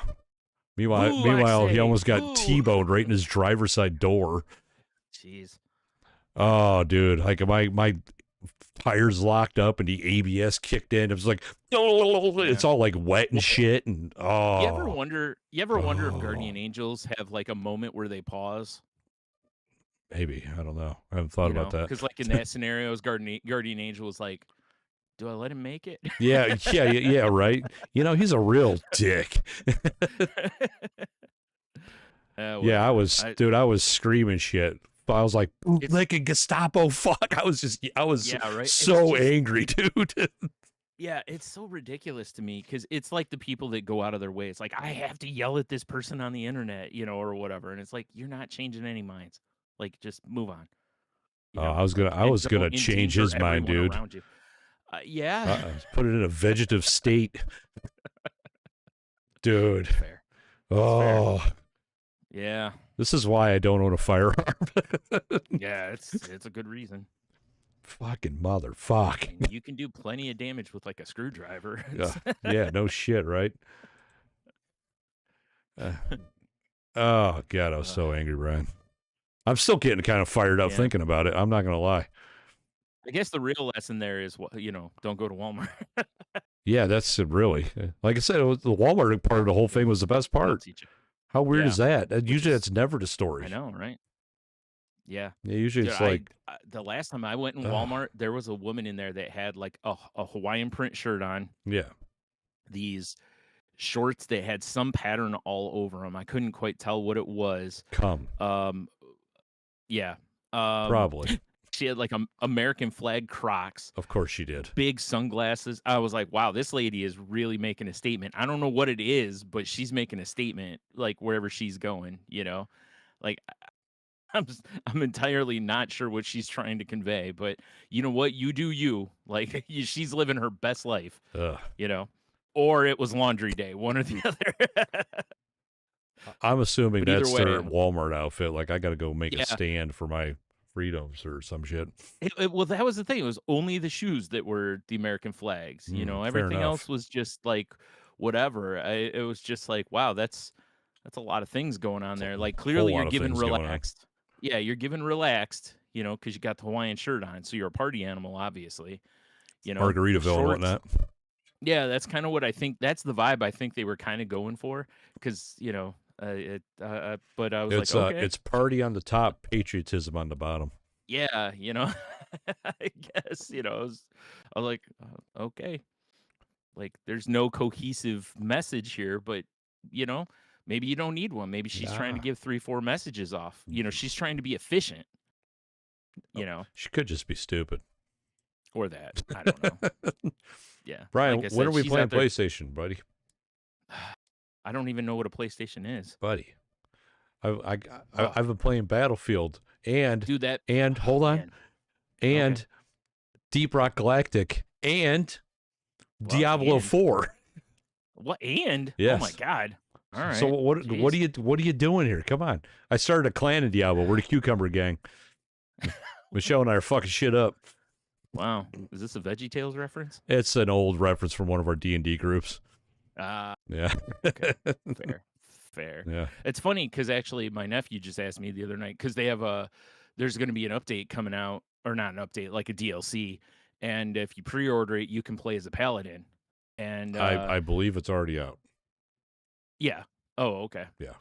Meanwhile, he almost got T-boned right in his driver's side door. Jeez. Oh, dude, like my tires locked up and the ABS kicked in. It was like, it's all like wet and shit. And You ever wonder if guardian angels have like a moment where they pause? Maybe, I don't know. I haven't thought about that. Because like in that scenario, guardian angel was like, do I let him make it? Yeah, right. He's a real dick. Yeah, I was screaming shit. I was like, bootlicking Gestapo, fuck. I was so angry, dude. Yeah, it's so ridiculous to me because it's like the people that go out of their way. It's like, I have to yell at this person on the internet, or whatever. And it's like, you're not changing any minds. Like, just move on. I was gonna change his mind, dude. Yeah. Put it in a vegetative state. Dude. Fair. Oh. Fair. Yeah. This is why I don't own a firearm. Yeah, it's a good reason. Fucking motherfuck. You can do plenty of damage with like a screwdriver. Yeah, no shit, right? Oh God, I was so angry, Brian. I'm still getting kind of fired up thinking about it. I'm not gonna lie. I guess the real lesson there is, don't go to Walmart. Yeah, that's it, really. Like I said, the Walmart part of the whole thing was the best part. How weird is that? Usually that's never the story. I know, right? Yeah. Yeah, usually Dude, it's like, the last time I went in ugh, Walmart, there was a woman in there that had like a Hawaiian print shirt on, yeah, these shorts that had some pattern all over them. I couldn't quite tell what it was. come, Um, yeah. Um, probably. she had like American flag Crocs, Of course she did. big sunglasses. I was like, wow, this lady is really making a statement. I don't know what it is, but she's making a statement like wherever she's going, you know? Like I'm entirely not sure what she's trying to convey, but you know what? You do you. Like she's living her best life, Ugh. you know? Or it was laundry day, one or the other. I'm assuming But either that's their way, Walmart outfit. Like, I got to go make a yeah. stand for my freedoms or some shit. Well, that was the thing. It was only the shoes that were the American flags. You know, Fair everything enough. else was just like whatever. It was just like, wow, that's a lot of things going on It's there. a Like whole clearly you're lot of given things going on. relaxed. Yeah, you're given relaxed. You know, because you got the Hawaiian shirt on, so you're a party animal, obviously. You know, the Margaritaville and shorts. whatnot. Yeah, that's kind of what I think. That's the vibe I think they were kind of going for. Because you know, but I was like, okay, It's party on the top, patriotism on the bottom. yeah, you know, I guess you know, I was like, okay, like there's no cohesive message here, but you know, maybe you don't need one. Maybe she's trying to Nah. give 3-4 messages off. You know, she's trying to be efficient. Oh, You know, she could just be stupid. or that I don't know. Yeah, Brian, like I when are said, we she's playing out there. PlayStation, buddy? I don't even know what a PlayStation is, Buddy, I've I, oh, I've been playing Battlefield dude. That and oh hold on, man, okay, and Deep Rock Galactic and well, Diablo and 4. what? And oh my Yes. god, all right, So what jeez. are you doing here? Come on. I started a clan in Diablo. We're the Cucumber Gang. Michelle and I are fucking shit up. Wow, is this a VeggieTales reference? It's an old reference from one of our D&D groups. Ah, Yeah. okay, fair. Yeah. It's funny because actually my nephew just asked me the other night because they have there's going to be an update coming out, or not an update, like a DLC, and if you pre-order it, you can play as a paladin, and I believe it's already out. yeah. Oh, okay. Yeah.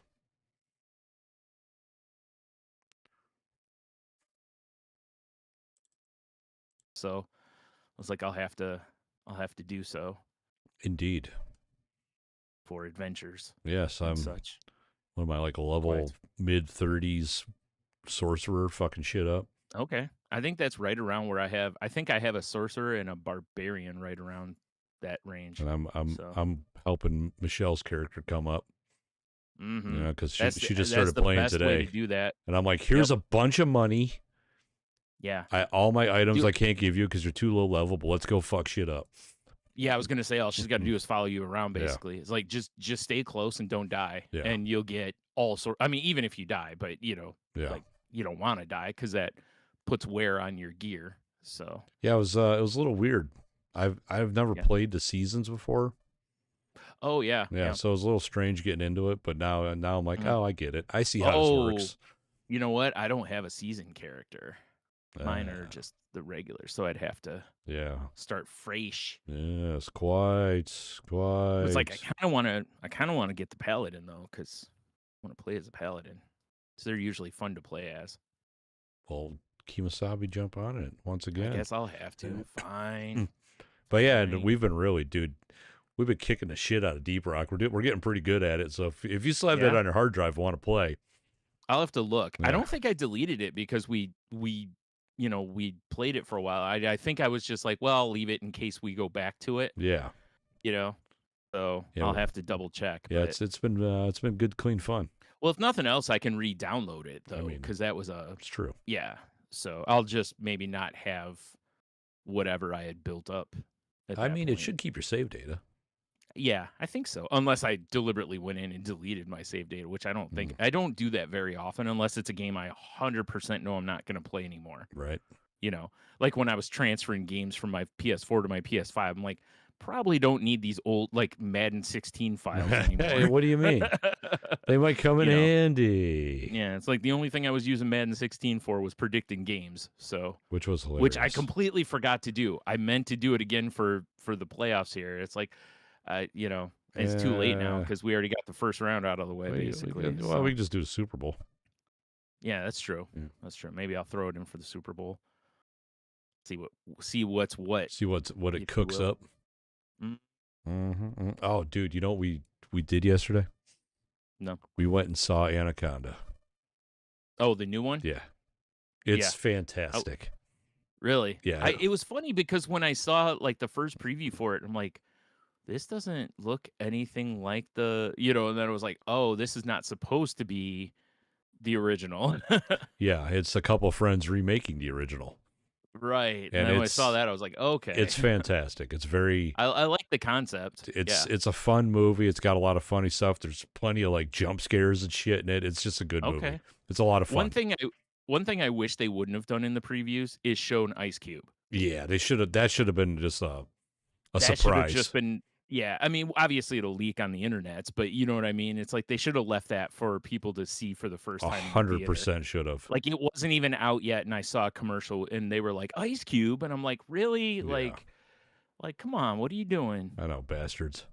So I was like, I'll have to do so Indeed. for adventures Yes, and I'm such. what am I, like a Quiet. level mid-30s sorcerer fucking shit up? Okay, I think that's right around where I think I have a sorcerer and a barbarian right around that range. And So, I'm helping Michelle's character come up, mm-hmm. because she just That's started the playing best way to today. do that. And I'm like, Yep. here's a bunch of money. Yeah. All my items Dude, I can't give you because you're too low level, but let's go fuck shit up. yeah, I was gonna say all she's got to do is follow you around. Yeah. Basically, it's like just stay close and don't die, Yeah. and you'll get all sort. I mean, even if you die, but you know, Yeah. like you don't want to die because that puts wear on your gear. So Yeah, it was a little weird. I've never yeah. played the seasons before. Oh yeah. Yeah, so it was a little strange getting into it, but now I'm like, Mhm. oh, I get it. I see how this Oh, works. you know what? I don't have a season character. Mine are Uh, just the regular, so I'd have to yeah. start fresh. Yes, quite. It's like I kind of want to get the paladin though, because I want to play as a paladin. So they're usually fun to play as. Well, Kemosabe jump on it once I again. guess I'll have to. Fine. But yeah, Fine. and we've been kicking the shit out of Deep Rock. We're getting pretty good at it. So if you still have that Yeah? on your hard drive, want to play, I'll have to look. I Yeah. don't think I deleted it because we played it for a while. I think I was just like, well, I'll leave it in case we go back to it. yeah, You know, so Yeah, I'll have to double check. yeah, But it's been good, clean fun. well, if nothing else, I can re-download it I though, mean, because that was a it's true. yeah. So I'll just maybe not have whatever I had built up. At I that mean, point. it should keep your save data. Yeah, I think so. Unless I deliberately went in and deleted my save data, which I don't think I don't do that very often unless it's a game I 100% know I'm not going to play anymore. Right. You know, like when I was transferring games from my PS4 to my PS5, I'm like, probably don't need these old like Madden 16 files anymore. Hey, what do you mean? They might come in You know? handy. Yeah, it's like the only thing I was using Madden 16 for was predicting games. So Which was hilarious. which I completely forgot to do. I meant to do it again for the playoffs here. It's like, it's too late now because we already got the first round out of the way, basically. We can just do the Super Bowl. Yeah, that's true. Yeah. That's true. Maybe I'll throw it in for the Super Bowl. See what's what, See what it if you cooks will. up. Mm, Oh, dude, you know what we did yesterday? no. We went and saw Anaconda. Oh, the new one? Yeah, Yeah. it's fantastic. Really? Yeah, It was funny because when I saw like the first preview for it, I'm like, this doesn't look anything like and then I was like, oh, this is not supposed to be the original. yeah, it's a couple friends remaking the original, Right. And and then when I saw that, I was like, okay. it's fantastic. It's very I like the concept. it's Yeah. it's a fun movie. It's got a lot of funny stuff. There's plenty of like jump scares and shit in it. It's just a good movie. Okay. It's a lot of One fun. thing I one thing I wish they wouldn't have done in the previews is shown Ice Cube. Yeah, they should have. That should have been just a That should have surprise. just been, yeah. I mean, obviously it'll leak on the internet, but you know what I mean? It's like they should have left that for people to see for the first time in the theater. 100% should have. Like it wasn't even out yet, and I saw a commercial, and they were like Ice Cube, and I'm like, really? Yeah, Like, come on, what are you doing? I know, bastards.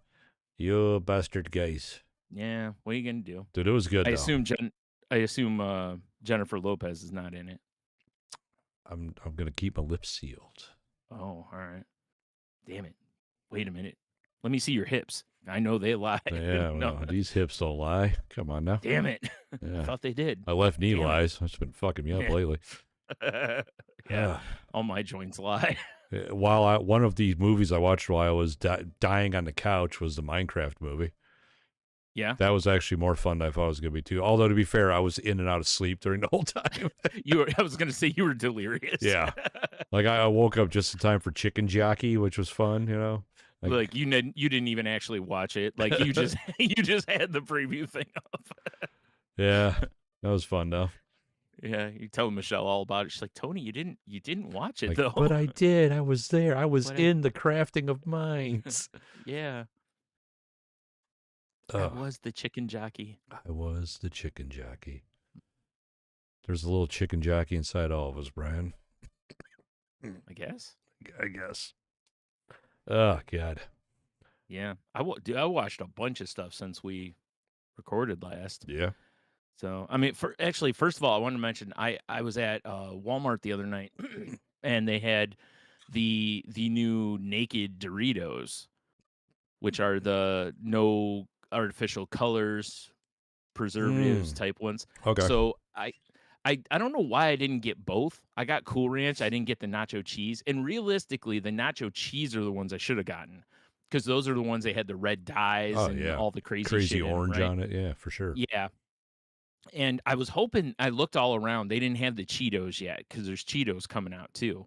You bastard guys. Yeah, what are you gonna do? Dude, it was good I though. assume Jennifer Lopez is not in it. I'm gonna keep my lips sealed. Oh, all right. Damn it. Wait a minute. Let me see your hips. I know they lie. Yeah, No. well, these hips don't lie. Come on now. Damn it. I Yeah, thought they did. my left knee Damn it. lies. It's been fucking me up Yeah. lately. Yeah. All my joints lie. One of the movies I watched while I was dying on the couch was the Minecraft movie. Yeah. That was actually more fun than I thought it was going to be too. Although to be fair, I was in and out of sleep during the whole time. I was gonna say you were delirious. Yeah. Like I woke up just in time for Chicken Jockey, which was fun, you know. Like you didn't even actually watch it. Like you just had the preview thing up. Yeah, that was fun though. Yeah, you tell Michelle all about it. She's like, Tony, you didn't watch it Like, though. but I did. I was there. I was But in the crafting of minds. Yeah. I was the chicken jockey. I was the chicken jockey. There's a little chicken jockey inside all of us, Brian. I guess. I guess. Oh God. Yeah. I watched a bunch of stuff since we recorded last. Yeah. So, I mean, first of all, I wanted to mention I was at Walmart the other night and they had the new naked Doritos, which are the no artificial colors, preservatives type ones. Okay. So I don't know why I didn't get both. I got Cool Ranch. I didn't get the nacho cheese. And realistically, the nacho cheese are the ones I should have gotten because those are the ones they had the red dyes and all the crazy shit orange in, right? on it. Yeah, for sure. Yeah. And I was hoping, I looked all around. They didn't have the Cheetos yet because there's Cheetos coming out too.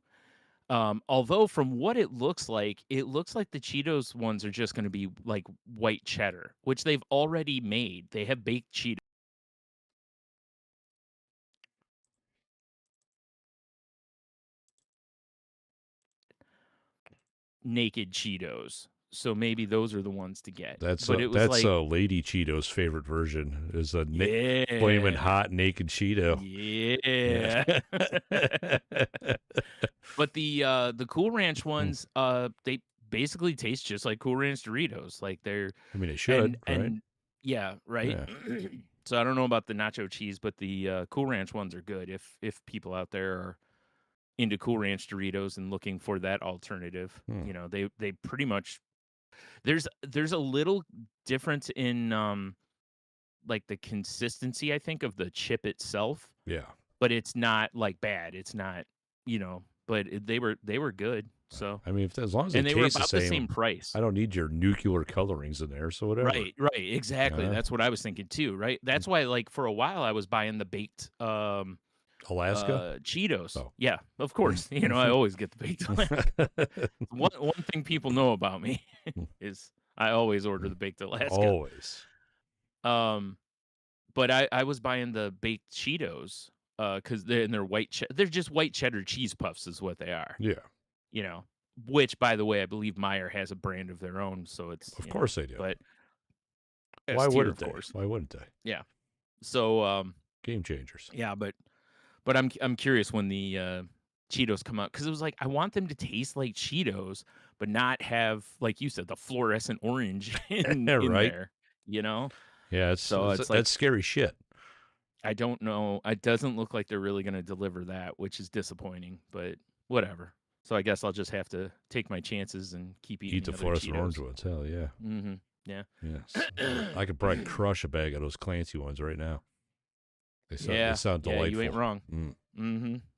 Although from what it looks like the Cheetos ones are just going to be like white cheddar, which they've already made. They have baked Cheetos. Naked Cheetos. So maybe those are the ones to get. That's but it was like Lady Cheeto's favorite version is a yeah, flaming hot naked Cheeto. Yeah. But the Cool Ranch ones, they basically taste just like Cool Ranch Doritos. Like they're, I mean, it should, right? and yeah, right. Yeah. So I don't know about the nacho cheese, but the Cool Ranch ones are good. If people out there are into Cool Ranch Doritos and looking for that alternative, you know, they pretty much there's a little difference in like the consistency, I think, of the chip itself. Yeah. But it's not like bad. It's not, but they were good. So I mean, as long as and they they were taste about the the same price. I don't need your nuclear colorings in there, so whatever. Right, exactly. Yeah. That's what I was thinking too, right? That's why, like, for a while I was buying the baked Alaska Cheetos. Oh. Yeah, of course. I always get the baked Alaska. one thing people know about me is I always order the baked Alaska. Always. But I was buying the baked Cheetos because they're white. They're just white cheddar cheese puffs, is what they are. Yeah. Which, by the way, I believe Meyer has a brand of their own, so it's Of course they do. But why S-tier, wouldn't of they? course. Why wouldn't they? Yeah. So game changers. Yeah, but I'm curious when the Cheetos come out because it was like I want them to taste like Cheetos, but not have, like you said, the fluorescent orange in right. there. Yeah, so it's like, that's scary shit. I don't know. It doesn't look like they're really gonna deliver that, which is disappointing, but whatever. So I guess I'll just have to take my chances and keep Eat eating the the other fluorescent orange Cheetos. ones. Hell yeah. Yeah. Yes. I could probably crush a bag of those Clancy ones right now. They Yeah. sound Yeah, you ain't delightful. wrong. Mm.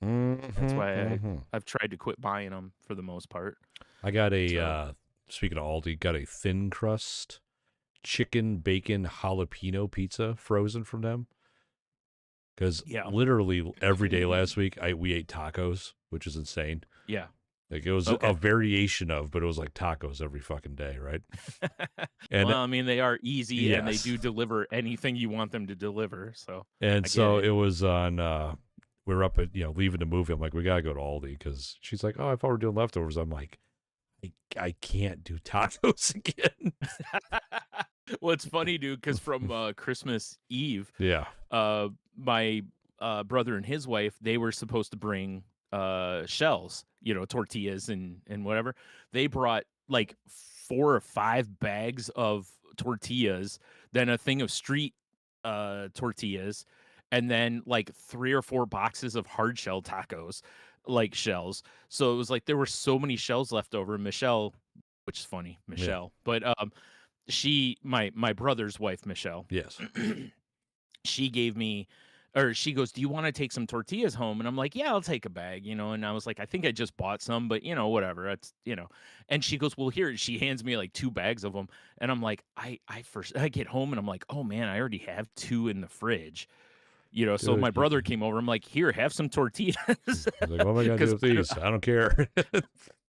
Mm-hmm. That's why Mm-hmm. I've tried to quit buying them for the most part. I got So speaking of Aldi, got a thin crust chicken bacon jalapeno pizza frozen from them. Because yeah. literally every day last week, we ate tacos, which is insane. Yeah. Like it was a Okay. variation of, but it was like tacos every fucking day, right? Well, And I mean, they are easy and they yes, do deliver anything you want them to deliver. So and I get so it. it was on. We were up at leaving the movie. I'm like, we gotta go to Aldi because she's like, oh, I thought we were doing leftovers. I'm like, I can't do tacos again. Well, it's funny, dude, because from Christmas Eve, Yeah, my brother and his wife, they were supposed to bring shells, tortillas and whatever. They brought like 4 or 5 bags of tortillas, then a thing of street tortillas, and then like 3 or 4 boxes of hard shell tacos, like shells. So it was like there were so many shells left over. Michelle, which is funny, yeah, Michelle, but my brother's wife, Michelle, yes. she gave me, or she goes, do you want to take some tortillas home? And I'm like, yeah, I'll take a bag, and I was like, I think I just bought some, but whatever. That's, and she goes, well, here, she hands me like 2 bags of them. And I'm like, I get home and I'm like, oh man, I already have 2 in the fridge, so Dude, my brother came over. I'm like, here, have some tortillas. I was like, what am I gonna do Because with these? I don't care.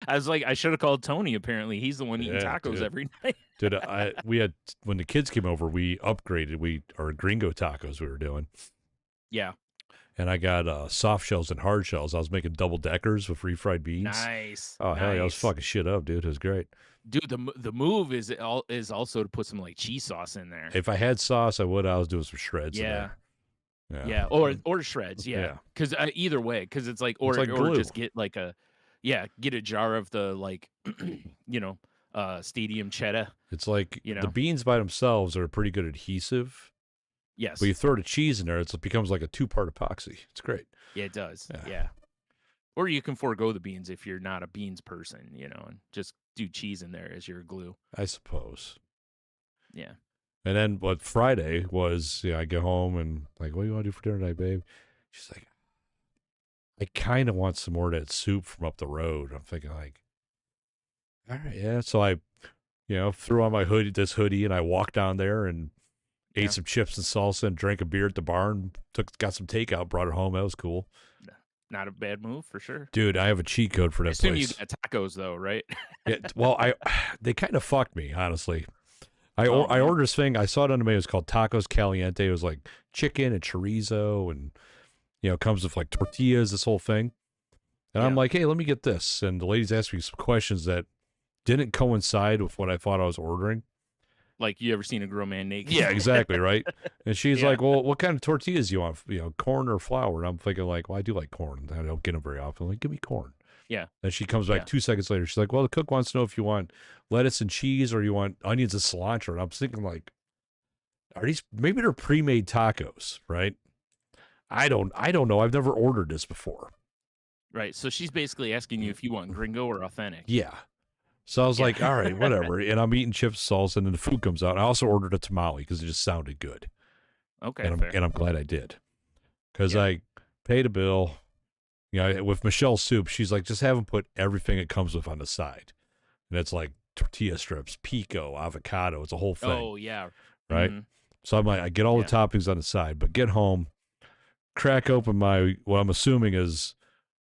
I was like, I should have called Tony. Apparently he's the one eating Yeah, tacos dude. every night. Dude, we had when the kids came over, we upgraded. Our gringo tacos we were doing, Yeah. and I got soft shells and hard shells. I was making double deckers with refried beans. Nice. Oh hell yeah, I was Nice. fucking shit up, dude. It was great. Dude, the move is also to put some like cheese sauce in there. If I had sauce, I would. I was doing some shreds in Yeah. there. Yeah. Or shreds. Yeah. Yeah. Because either way, because it's like, It's or like glue. just get like get a jar of the like, stadium cheddar. It's like You the know. beans by themselves are a pretty good adhesive, Yes. but you throw the cheese in there, it becomes like a 2-part epoxy. It's great. Yeah, it does. Yeah. Yeah. Or you can forego the beans if you're not a beans person, and just do cheese in there as your glue. I suppose. Yeah. And then what Friday was, I get home and like, what do you want to do for dinner tonight, babe? She's like, I kind of want some more of that soup from up the road. I'm thinking like, all right, yeah. So I, threw on my this hoodie and I walked down there and Yeah. ate some chips and salsa and drank a beer at the barn, got some takeout, brought it home. That was cool. Not a bad move for sure. Dude, I have a cheat code for I that assume you place. got tacos though, right? Yeah, well, they kind of fucked me, honestly. I Oh, man. ordered this thing. I saw it on the menu. It was called Tacos Caliente. It was like chicken and chorizo and, comes with like tortillas, this whole thing. And I'm Yeah. like, hey, let me get this. And the lady's asked me some questions that didn't coincide with what I thought I was ordering. Like, you ever seen a grown man naked? Yeah, exactly, right? And she's Yeah. like, well, what kind of tortillas do you want? Corn or flour? And I'm thinking like, well, I do like corn. I don't get them very often. I'm like, give me corn. Yeah. And she comes back Yeah. 2 seconds later. She's like, well, the cook wants to know if you want lettuce and cheese or you want onions and cilantro. And I'm thinking like, maybe they're pre-made tacos, right? I don't know. I've never ordered this before. Right. So she's basically asking you if you want gringo or authentic. Yeah. So I was Yeah. like, all right, whatever. And I'm eating chips, salsa, and then the food comes out. I also ordered a tamale because it just sounded good. Okay. And Fair. I'm glad I did. Because Yeah. I paid a bill. With Michelle's soup, she's like, just have them put everything it comes with on the side. And it's like tortilla strips, pico, avocado. It's a whole thing. Oh yeah. Right? Mhm. So I'm like, I get all the toppings on the side, but get home, crack open what I'm assuming is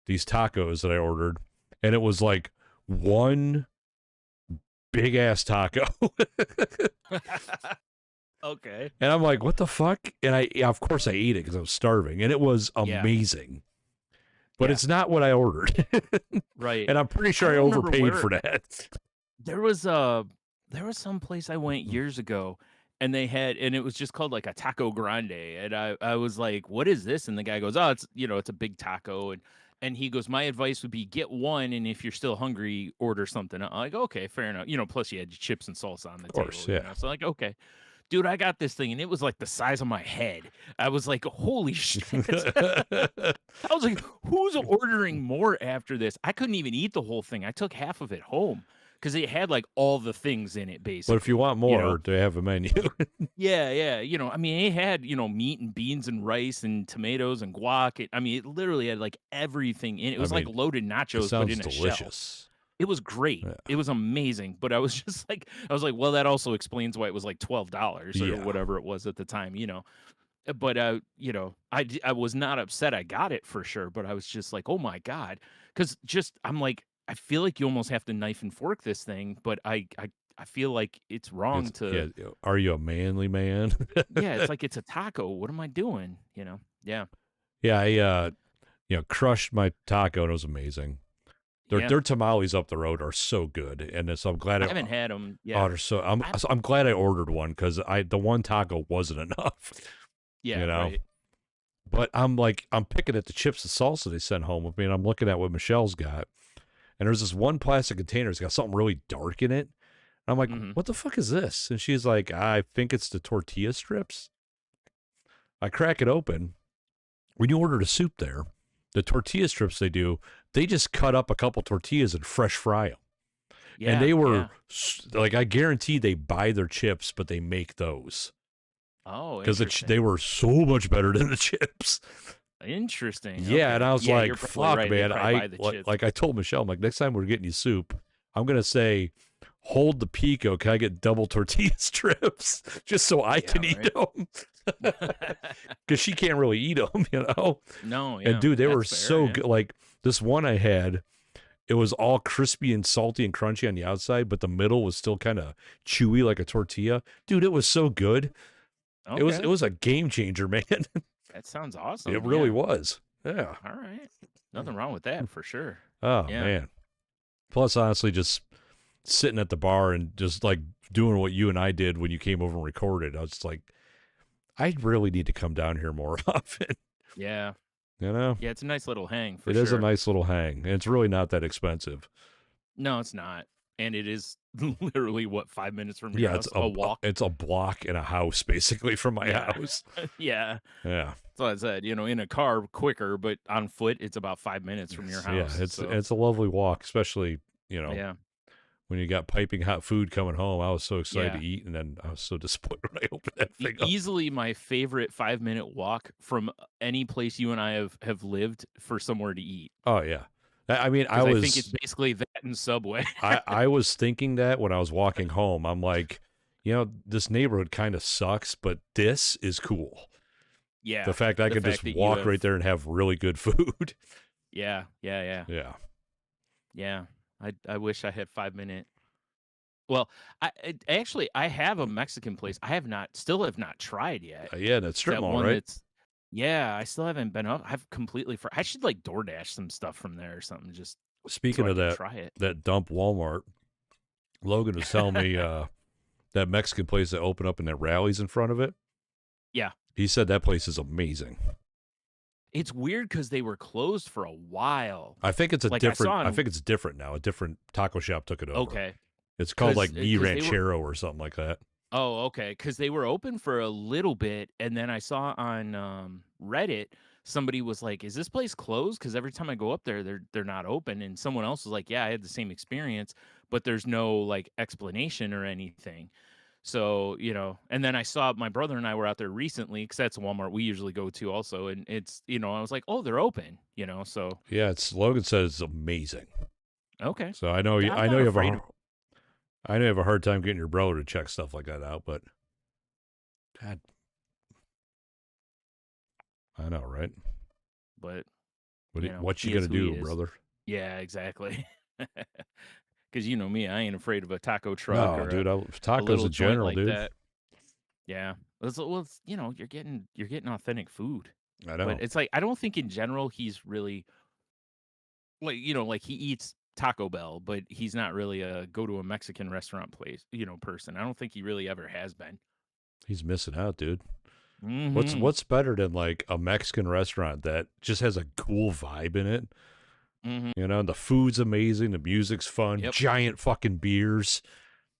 these tacos that I ordered. And it was like one big ass taco. Okay. And I'm like, what the fuck? And of course I ate it because I was starving and it was Yeah. amazing. But Yeah. it's not what I ordered. Right. And I'm pretty sure I don't remember overpaid where- for that. There was some place I went years ago, and they had, and it was just called like a taco grande, and I was like, what is this? And the guy goes, oh, it's it's a big taco, and he goes, my advice would be get one, and if you're still hungry, order something. I'm like, okay, fair enough. Plus you had chips and salsa on the Of course, table. yeah. So like, okay. Dude, I got this thing, and it was like the size of my head. I was like, holy shit. I was like, who's ordering more after this? I couldn't even eat the whole thing. I took half of it home because it had like all the things in it, But if you basically. want You more, know? they have a menu. Yeah. I mean, it had, meat and beans and rice and tomatoes and guac. I mean, it literally had like everything in it. It I was like mean, loaded it nachos, but sounds in a shell. delicious. It was great. Yeah. It was amazing. But I was just like, well, that also explains why it was like $12 or Yeah. whatever it was at the time, But I was not upset I got it for sure, but I was just like, "Oh my god," because I'm like, I feel like you almost have to knife and fork this thing, but I feel like it's wrong to. Are you a manly man? Yeah, it's like it's a taco. What am I doing? Yeah, Yeah, I crushed my taco and it was amazing. yeah. Their tamales up the road are so good, and so I'm glad I haven't had them. Oh, Yeah, they're so I'm glad I ordered one because the one taco wasn't enough. yeah, right. But I'm picking at the chips and salsa they sent home with me, and I'm looking at what Michelle's got, and there's this one plastic container that's got something really dark in it. And I'm like, Mhm. what the fuck is this? And she's like, I think it's the tortilla strips. I crack it open. When you order the soup there, the tortilla strips they just cut up a couple tortillas and fresh fry them. Yeah, And they were yeah. like, I guarantee they buy their chips, but they make those Oh, because they interesting. were so much better than the chips. Interesting. Yeah, Okay. and I was Yeah, like, you're probably "Fuck, right. They man!" probably I buy the chips. like I told Michelle, I'm like, next time we're getting you soup, I'm gonna say, hold the pico. Can I get double tortilla strips just so I Yeah, can eat right. them? Because she can't really eat them, No, And yeah, dude, they were that's fair. so Yeah. good. Like this one I had, it was all crispy and salty and crunchy on the outside, but the middle was still kind of chewy like a tortilla. Dude, it was so good. It Okay. was a game changer, man. That sounds awesome. It really Yeah. was. Yeah. All right. Nothing wrong with that for sure. Oh Yeah. man. Plus, honestly, just sitting at the bar and just like doing what you and I did when you came over and recorded. I was just like, I really need to come down here more often. Yeah. You know, Yeah. It's a nice little hang for it sure. is a nice little hang, and it's really not that expensive. No, it's not. And it is literally what, 5 minutes from your Yeah, house? A walk. it's a block and a house basically from my Yeah. house. Yeah. Yeah, That's what I said. In a car quicker, but on foot it's about 5 minutes from your house. it's a lovely walk, especially Yeah. when you got piping hot food coming home. I was so excited Yeah. to eat, and then I was so disappointed when I opened that thing up. Easily my favorite 5-minute walk from any place you and I have lived for somewhere to eat. Oh yeah, I mean, Because I think it's basically that and Subway. I was thinking that when I was walking home. I'm like, this neighborhood kind of sucks, but this is cool. Yeah. The fact I could just walk right there and have really good food. Yeah. Yeah. Yeah. I wish I had 5-minute. Well, I have a Mexican place I still have not tried yet. Yeah, that strip That mall, one right? that's Yeah, I still haven't been up. I've completely I should like DoorDash some stuff from there or something just so Speaking I of can try it. that dump Walmart, Logan was telling me that Mexican place that opened up in that rallies in front of it. Yeah. He said that place is amazing. It's weird because they were closed for a while. I think it's Like, I different. saw I on- think it's different now. A different taco shop took it over. Okay. It's called 'Cause- like Mi 'cause they were- Ranchero or something like that. Oh, okay. Because they were open for a little bit, and then I saw on Reddit somebody was like, "Is this place closed?" Because every time I go up there, they're not open. And someone else was like, "Yeah, I had the same experience, but there's no like explanation or anything." So and then I saw my brother and I were out there recently because that's a Walmart we usually go to also, and it's I was like, "Oh, they're open," So Yeah, Logan says it's amazing. okay. So I know Yeah, I'm I know not you have afraid of- I know you have a hard time getting your brother to check stuff like that out, but God, I know, right? But What you he is gonna who he do, is. brother? Yeah, exactly. Because you know me, I ain't afraid of a taco truck No, or dude, a tacos little in joint general, like dude. that. Yeah, it's you're getting authentic food, I know. but it's like I don't think in general he's really like like he eats Taco Bell, but he's not really a go to a Mexican restaurant place person. I don't think he really ever has been. He's missing out, dude. Mm-hmm. What's better than like a Mexican restaurant that just has a cool vibe in it? Mm-hmm. The food's amazing, the music's fun, Yep. giant fucking beers.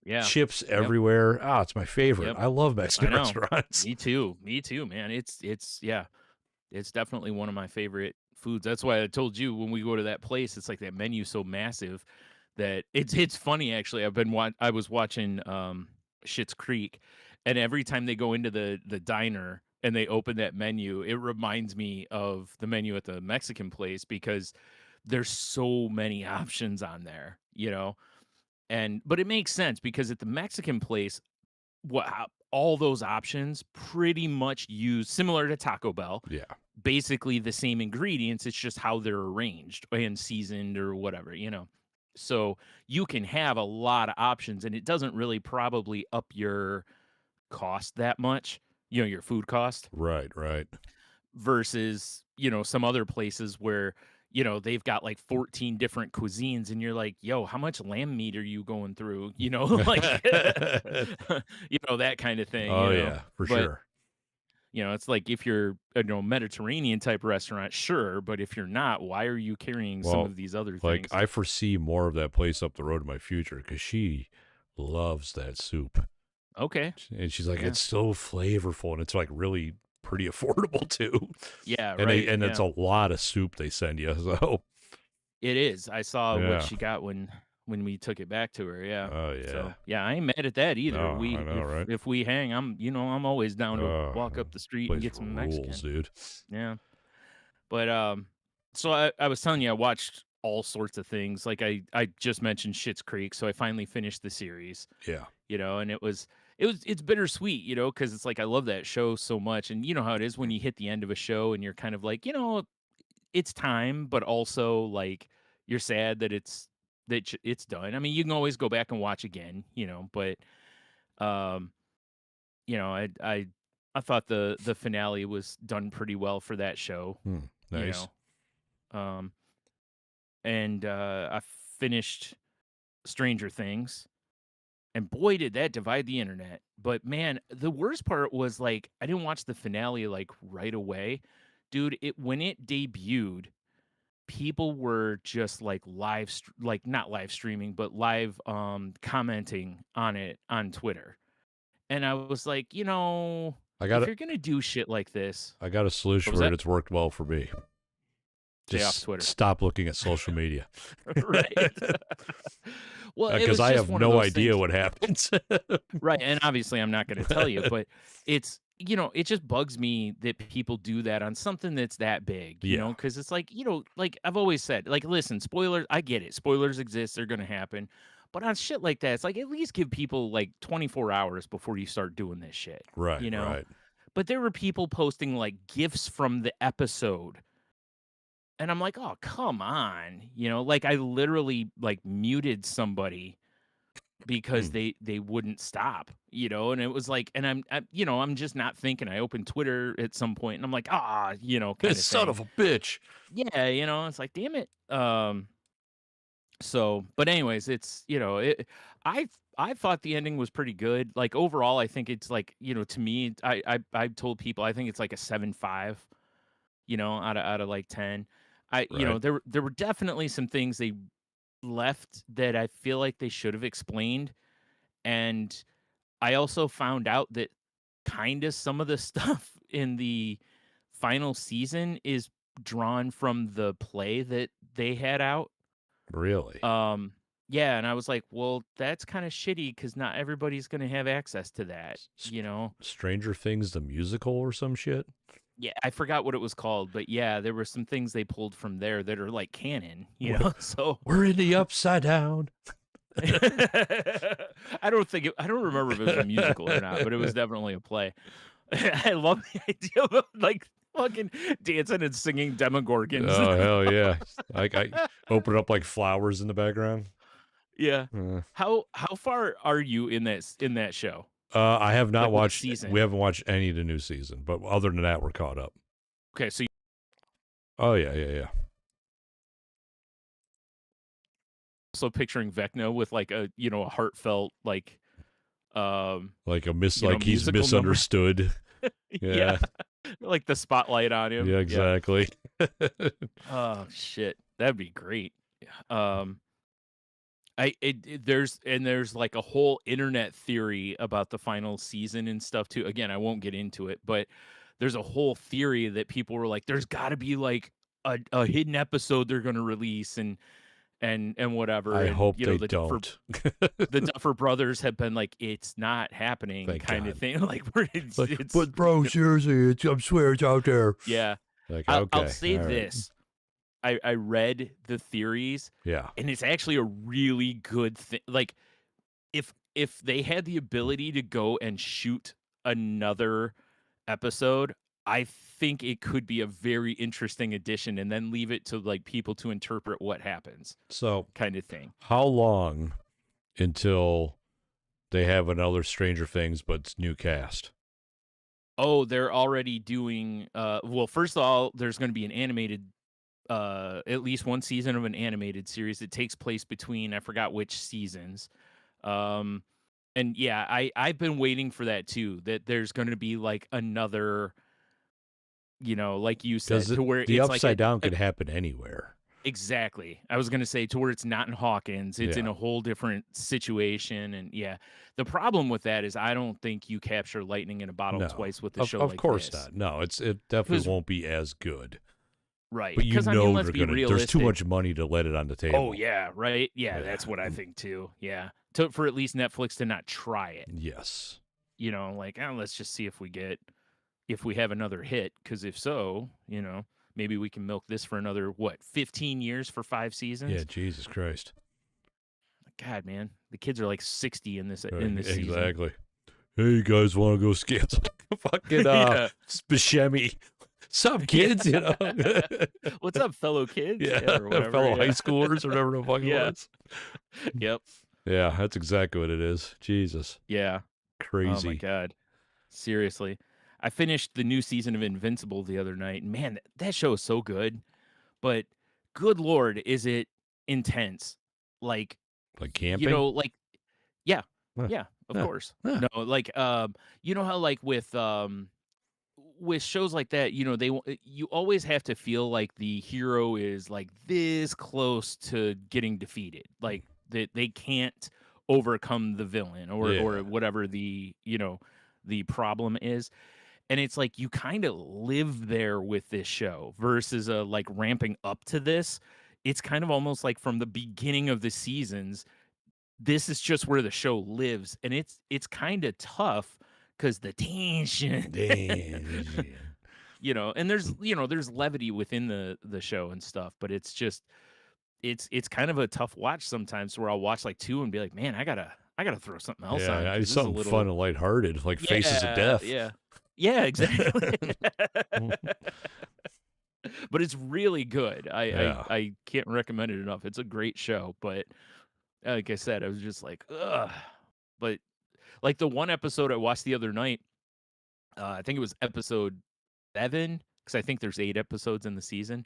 Yeah. chips Yep. everywhere. Oh, it's my favorite. Yep. I love I Mexican know. restaurants. Me too. Me too, man. Yeah. It's definitely one of my favorite foods. That's why I told you when we go to that place, it's like that menu's so massive that it's funny actually. I was watching Schitt's Creek, and every time they go into the diner and they open that menu, it reminds me of the menu at the Mexican place because there's so many options on there, you know. And but it makes sense because at the Mexican place, all those options pretty much use similar to Taco Bell, Yeah. basically the same ingredients. It's just how they're arranged and seasoned or whatever, you know. So you can have a lot of options, and it doesn't really probably up your cost that much, you know, your food cost Right. Right. versus, you know, some other places where, you know, they've got like 14 different cuisines and you're like, yo, how much lamb meat are you going through? You know, like, you know, that kind of thing, Oh you know. yeah, for But, sure. you know, it's like if you're a, you know, Mediterranean type restaurant, sure. But if you're not, why are you carrying some Well, of these other like things? I foresee more of that place up the road in my future because she loves that soup, Okay. and she's like, Yeah. it's so flavorful, and it's like really pretty affordable too. Yeah. And Right. it's Yeah. a lot of soup they send you. So It is. I saw what yeah. she got when we took it back to her, yeah. Oh yeah. So, yeah, I ain't mad at that either. No, I We know, right? if we hang, I'm always down to Oh, walk up the street and place get some rules, Mexican. dude. Yeah. But, so I was telling you I watched all sorts of things. Like I just mentioned Schitt's Creek, so I finally finished the series, Yeah. you know, and it's bittersweet, you know, because it's like I love that show so much. And you know how it is when you hit the end of a show and you're kind of like, you know, it's time, but also like you're sad that it's done. I mean, you can always go back and watch again, you know, but um, you know, I thought the finale was done pretty well for that show, you Nice. know. Um, and I finished Stranger Things, and boy did that divide the internet. But man, the worst part was like I didn't watch the finale like right away. Dude, it when it debuted, people were just like like not live streaming but live commenting on it on Twitter. And I was like, you know, I got if a, you're going to do shit like this, I got a what solution was for it. that? It's worked well for me. Stay off Just Twitter. stop looking at social media. Right. Well, it Because was I just have one of no those idea things. what happens. Right. And obviously I'm not going to tell you, but it's, you know, it just bugs me that people do that on something that's that big, you Yeah. know, because it's like, you know, like I've always said, like, listen, spoilers, I get it. Spoilers exist, they're going to happen. But on shit like that, it's like at least give people like 24 hours before you start doing this shit, Right, you know? right. But there were people posting like gifs from the episode. And I'm like, oh, come on. You know, like I literally like muted somebody because Hmm. they wouldn't stop, you know, and it was like, and you know, I'm just not thinking. I opened Twitter at some point, and I'm like, ah, you know, kind This of son thing. of a bitch. Yeah, you know, it's like, damn it. So, but anyways, it's you know, I thought the ending was pretty good. Like overall, I think it's like you know, to me, I told people I think it's like a 7.5, you know, out of like 10. You know, Right. there were definitely some things they left that I feel like they should have explained, and I also found out that kind of some of the stuff in the final season is drawn from the play that they had out. Really. Um, yeah, and I was like, well, that's kind of shitty because not everybody's going to have access to that, S- you know? Stranger Things, the musical or some shit? Yeah, I forgot what it was called, but yeah, there were some things they pulled from there that are like canon, you We're know? So we're in the upside down. I don't remember if it was a musical or not, but it was definitely a play. I love the idea of like fucking dancing and singing Demogorgons. Oh, hell yeah. I open it up like flowers in the background. Yeah. Uh, How far are you in that show? I have not Like what watched, we season? haven't watched any of the new season, but other than that, we're caught up. Okay, so you're Oh, yeah, yeah, yeah. also picturing Vecna with like a you know a heartfelt like Like you know like he's musical number. misunderstood. Yeah, Yeah. like the spotlight on him. Yeah, Yeah. exactly. Oh shit, that'd be great. Um, there's like a whole internet theory about the final season and stuff too. Again, I won't get into it, but there's a whole theory that people were like, there's got to be like a hidden episode they're going to release and whatever. I And hope you know, they don't. the Duffer Brothers have been like, it's not happening, Thank kind of God. thing. Like, it's but bro, seriously, I swear it's out there. yeah. Like, I'll okay, say all right. this. I read the theories, Yeah. and it's actually a really good thing. Like, if they had the ability to go and shoot another episode, I think it could be a very interesting addition, and then leave it to like people to interpret what happens, So, kind of thing. how long until they have another Stranger Things, but it's new cast? Oh, they're already doing. Well, first of all, there's going to be an animated. At least one season of an animated series that takes place between, I forgot which seasons. And yeah, I've been waiting for that too, that there's going to be like another, like you said, Because to where the it's like upside down could happen anywhere. exactly. I was going to say to where it's not in Hawkins, it's in Yeah. a whole different situation. And yeah, the problem with that is I don't think you capture lightning in a bottle No, twice with a show of like course this. not. No, it definitely 'Cause- won't be as good. Right. But Because I mean, let's they're be gonna. realistic. There's too much money to let it on the table. Oh yeah, right. Yeah, Yeah. that's what I think too. Yeah, for at least Netflix to not try it. Yes. Like, let's just see if we have another hit. Because if so, maybe we can milk this for another 15 years for 5 seasons. Yeah. Jesus Christ. God, man, the kids are like 60 in this Right, season. exactly. Hey, you guys want to go skip fucking Yeah. Buscemi? Sup, kids? What's up, fellow kids? Yeah, or whatever, fellow yeah. high schoolers or whatever the fuck it Yeah. was. Yep. Yeah, that's exactly what it is. Jesus. Yeah. Crazy. Oh my God. Seriously. I finished the new season of Invincible the other night. And man, that show is so good. But good Lord, is it intense. Like camping? Yeah. Huh. Yeah, of Huh. course. Huh. No, like you know how like with shows like that, you always have to feel like the hero is like this close to getting defeated. Like that they can't overcome the villain or Yeah. whatever the problem is. And it's like you kind of live there with this show versus like ramping up to this. It's kind of almost like from the beginning of the seasons, this is just where the show lives, and it's kind of tough because the tension, and there's levity within the show and stuff, but it's just it's kind of a tough watch sometimes where I'll watch like 2 and be like, man, I gotta throw something else on. Yeah, 'cause this is something fun and lighthearted, like Faces of Death. Yeah, exactly. But it's really good. I can't recommend it enough. It's a great show, but like I said, I was just like, ugh. But like the one episode I watched the other night, I think it was episode 7, because I think there's 8 episodes in the season.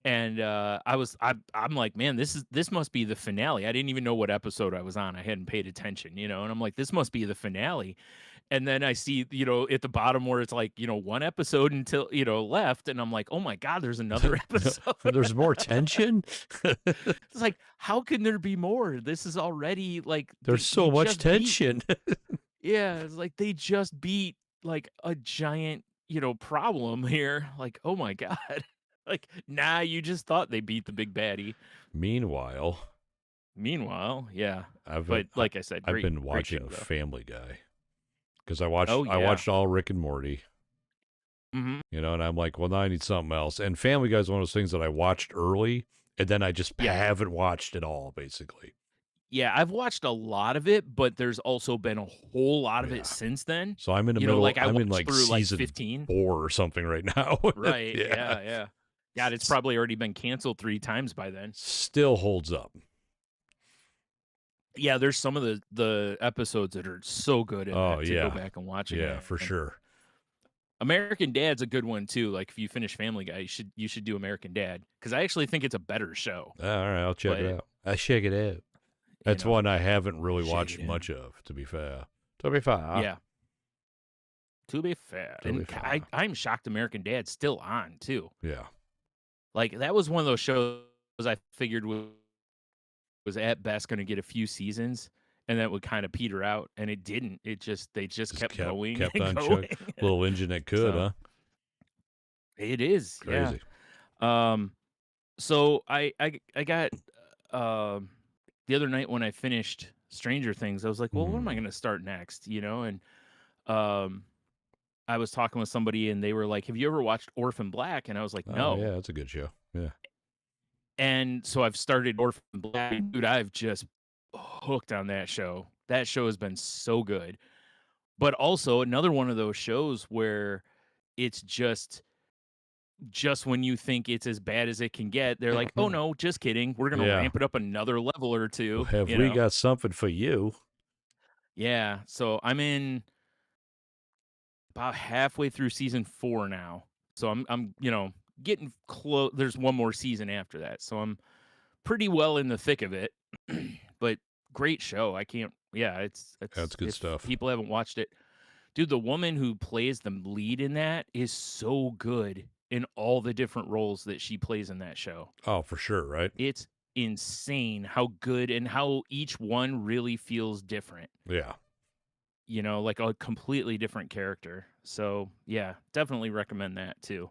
And I'm like, man, this must be the finale. I didn't even know what episode I was on. I hadn't paid attention, and I'm like, this must be the finale. And then I see, at the bottom where it's like, 1 episode until, left. And I'm like, oh my God, there's another episode. There's more tension? It's like, how can there be more? This is already like There's so much tension. Yeah, it's like they just beat like a giant, problem here. Like, oh my God. Like, nah, you just thought they beat the big baddie. Meanwhile, yeah. But like I said, I've been great watching show, Family Guy because I watched Oh, I yeah. watched all Rick and Morty, Mhm. and I'm like, well, now I need something else. And Family Guy is one of those things that I watched early, and then I just Yeah. haven't watched it all, basically. Yeah, I've watched a lot of it, but there's also been a whole lot of Yeah. it since then. So I'm in the middle. Like I'm in watched like through like season 15. 4 or something right now. Right. Yeah. God, it's probably already been canceled 3 times by then. Still holds up. Yeah, there's some of the episodes that are so good in that to go back and watch again. Yeah, for sure. American Dad's a good one too. Like if you finish Family Guy, you should do American Dad, because I actually think it's a better show. All right, I'll check it out. I'll check it out. That's one I haven't really watched much of, to be fair. Yeah. To be fair. To be fair. I'm shocked American Dad's still on too. Yeah. Like that was one of those shows I figured would was at best going to get a few seasons, and that would kind of peter out, and it didn't. They just Just kept going kept and on going. chugging. Little engine that could, So huh? it is, yeah. Crazy. So I got the other night when I finished Stranger Things, I was like, well, what am I going to start next? And um, I was talking with somebody, and they were like, have you ever watched Orphan Black? And I was like, Oh no. yeah, that's a good show. Yeah. And so I've started Orphan Black. Dude, I've just hooked on that show. That show has been so good. But also another one of those shows where it's just when you think it's as bad as it can get, they're like, "Oh no, just kidding. We're going to Yeah. ramp it up another level or Well, two." have we got something for you? Yeah, so I'm in about halfway through season 4 now. So I'm getting close. There's one more season after that. So I'm pretty well in the thick of it. But great show. I can't yeah, That's it's good if stuff. people haven't watched it. Dude, the woman who plays the lead in that is so good in all the different roles that she plays in that show. Oh, for sure, right? It's insane how good and how each one really feels different. Yeah. Like a completely different character. So, yeah, definitely recommend that too.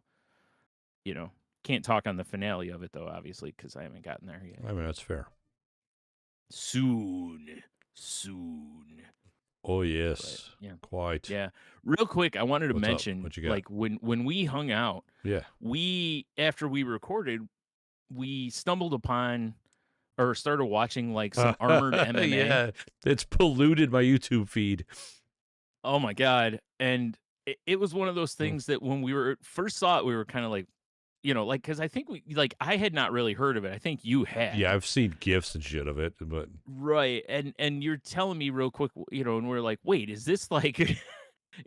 Can't talk on the finale of it though, obviously, because I haven't gotten there yet. I mean, that's fair. Soon. Oh yes. But, yeah. Quite. Yeah. Real quick, I wanted to What's up? mention, What you got? like when we hung out, Yeah. after we recorded, we stumbled upon or started watching like some armored MMA. Yeah. It's polluted my YouTube feed. Oh my God. And it was one of those things that when we first saw it, we were kind of like, because I think I had not really heard of it. I think you had. Yeah, I've seen GIFs and shit of it, but Right. And you're telling me real quick, and we're like, wait, is this like,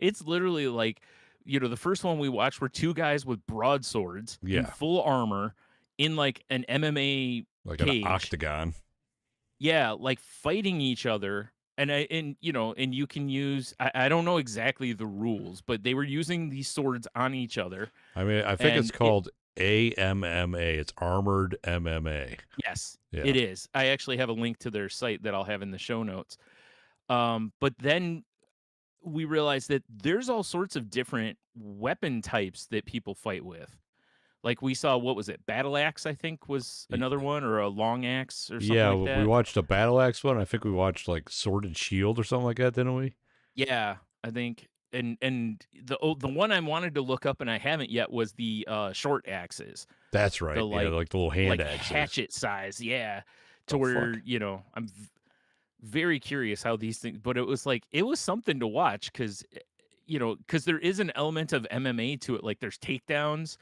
it's literally like, the first one we watched were two guys with broadswords in yeah, full armor in like an MMA like cage. an octagon. Yeah, like fighting each other. And you can use I don't know exactly the rules, but they were using these swords on each other. I mean, I think it's called AMMA. It's armored MMA. Yes, Yeah. it is. I actually have a link to their site that I'll have in the show notes. But then we realized that there's all sorts of different weapon types that people fight with. Like we saw, what was it? Battle axe, I think, was another one, or a long axe, or something like that. We watched a battle axe one. I think we watched like sword and shield or something like that, didn't we? Yeah, I think. And the one I wanted to look up and I haven't yet was the short axes. That's right. The, like the little hand axes. hatchet size. Yeah, to where I'm very curious how these things. But it was something to watch because there is an element of MMA to it. Like there's takedowns.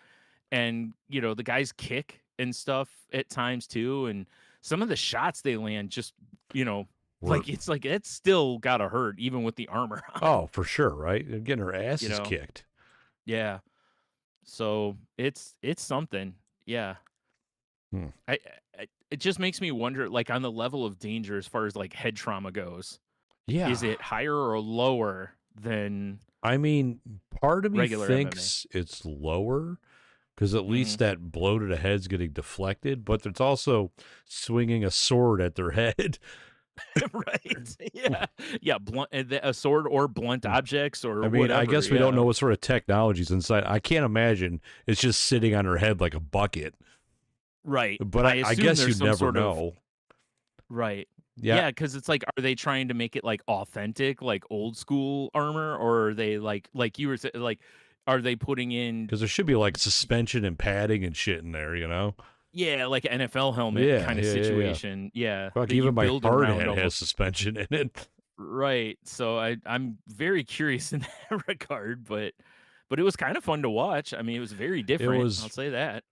And, the guys kick and stuff at times too. And some of the shots they land just, it's still got to hurt even with the armor on. Oh, for sure, right? They're getting her asses kicked. Yeah. So it's something. Yeah. It just makes me wonder, like on the level of danger as far as like head trauma goes. Yeah. Is it higher or lower than? I mean, part of me MMA? thinks it's lower. Because at least that blow to the head's getting deflected, but it's also swinging a sword at their head. Right. Yeah. Yeah. A sword or blunt objects or whatever. I guess we don't know what sort of technology's inside. I can't imagine it's just sitting on her head like a bucket. Right. But I guess you never know. Right. Yeah. Because it's like, are they trying to make it like authentic, like old school armor, or are they like you were saying, like, are they putting in? Because there should be like suspension and padding and shit in there, Yeah, like an NFL helmet kind of situation. Yeah. Like even my hard head has suspension in it. Right. So I'm very curious in that regard, but it was kind of fun to watch. I mean, it was very different. I'll say that.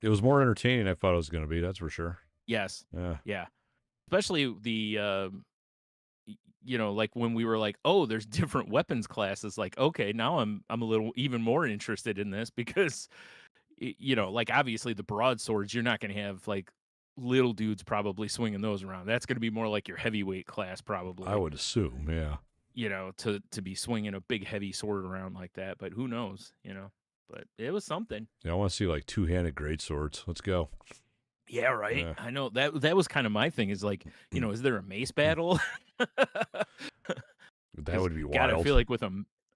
It was more entertaining than I thought it was going to be. That's for sure. Yes. Yeah. Yeah. Especially the like when we were like, oh, there's different weapons classes. Like, okay, now I'm a little even more interested in this because, like obviously the broadswords, you're not going to have like little dudes probably swinging those around. That's going to be more like your heavyweight class probably. I would assume, yeah. To be swinging a big heavy sword around like that, but who knows, But it was something. Yeah, I want to see like two-handed great swords. Let's go. Yeah, right. Yeah, I know that was kind of my thing is like, is there a mace battle? that Because would be God, I feel wild. like with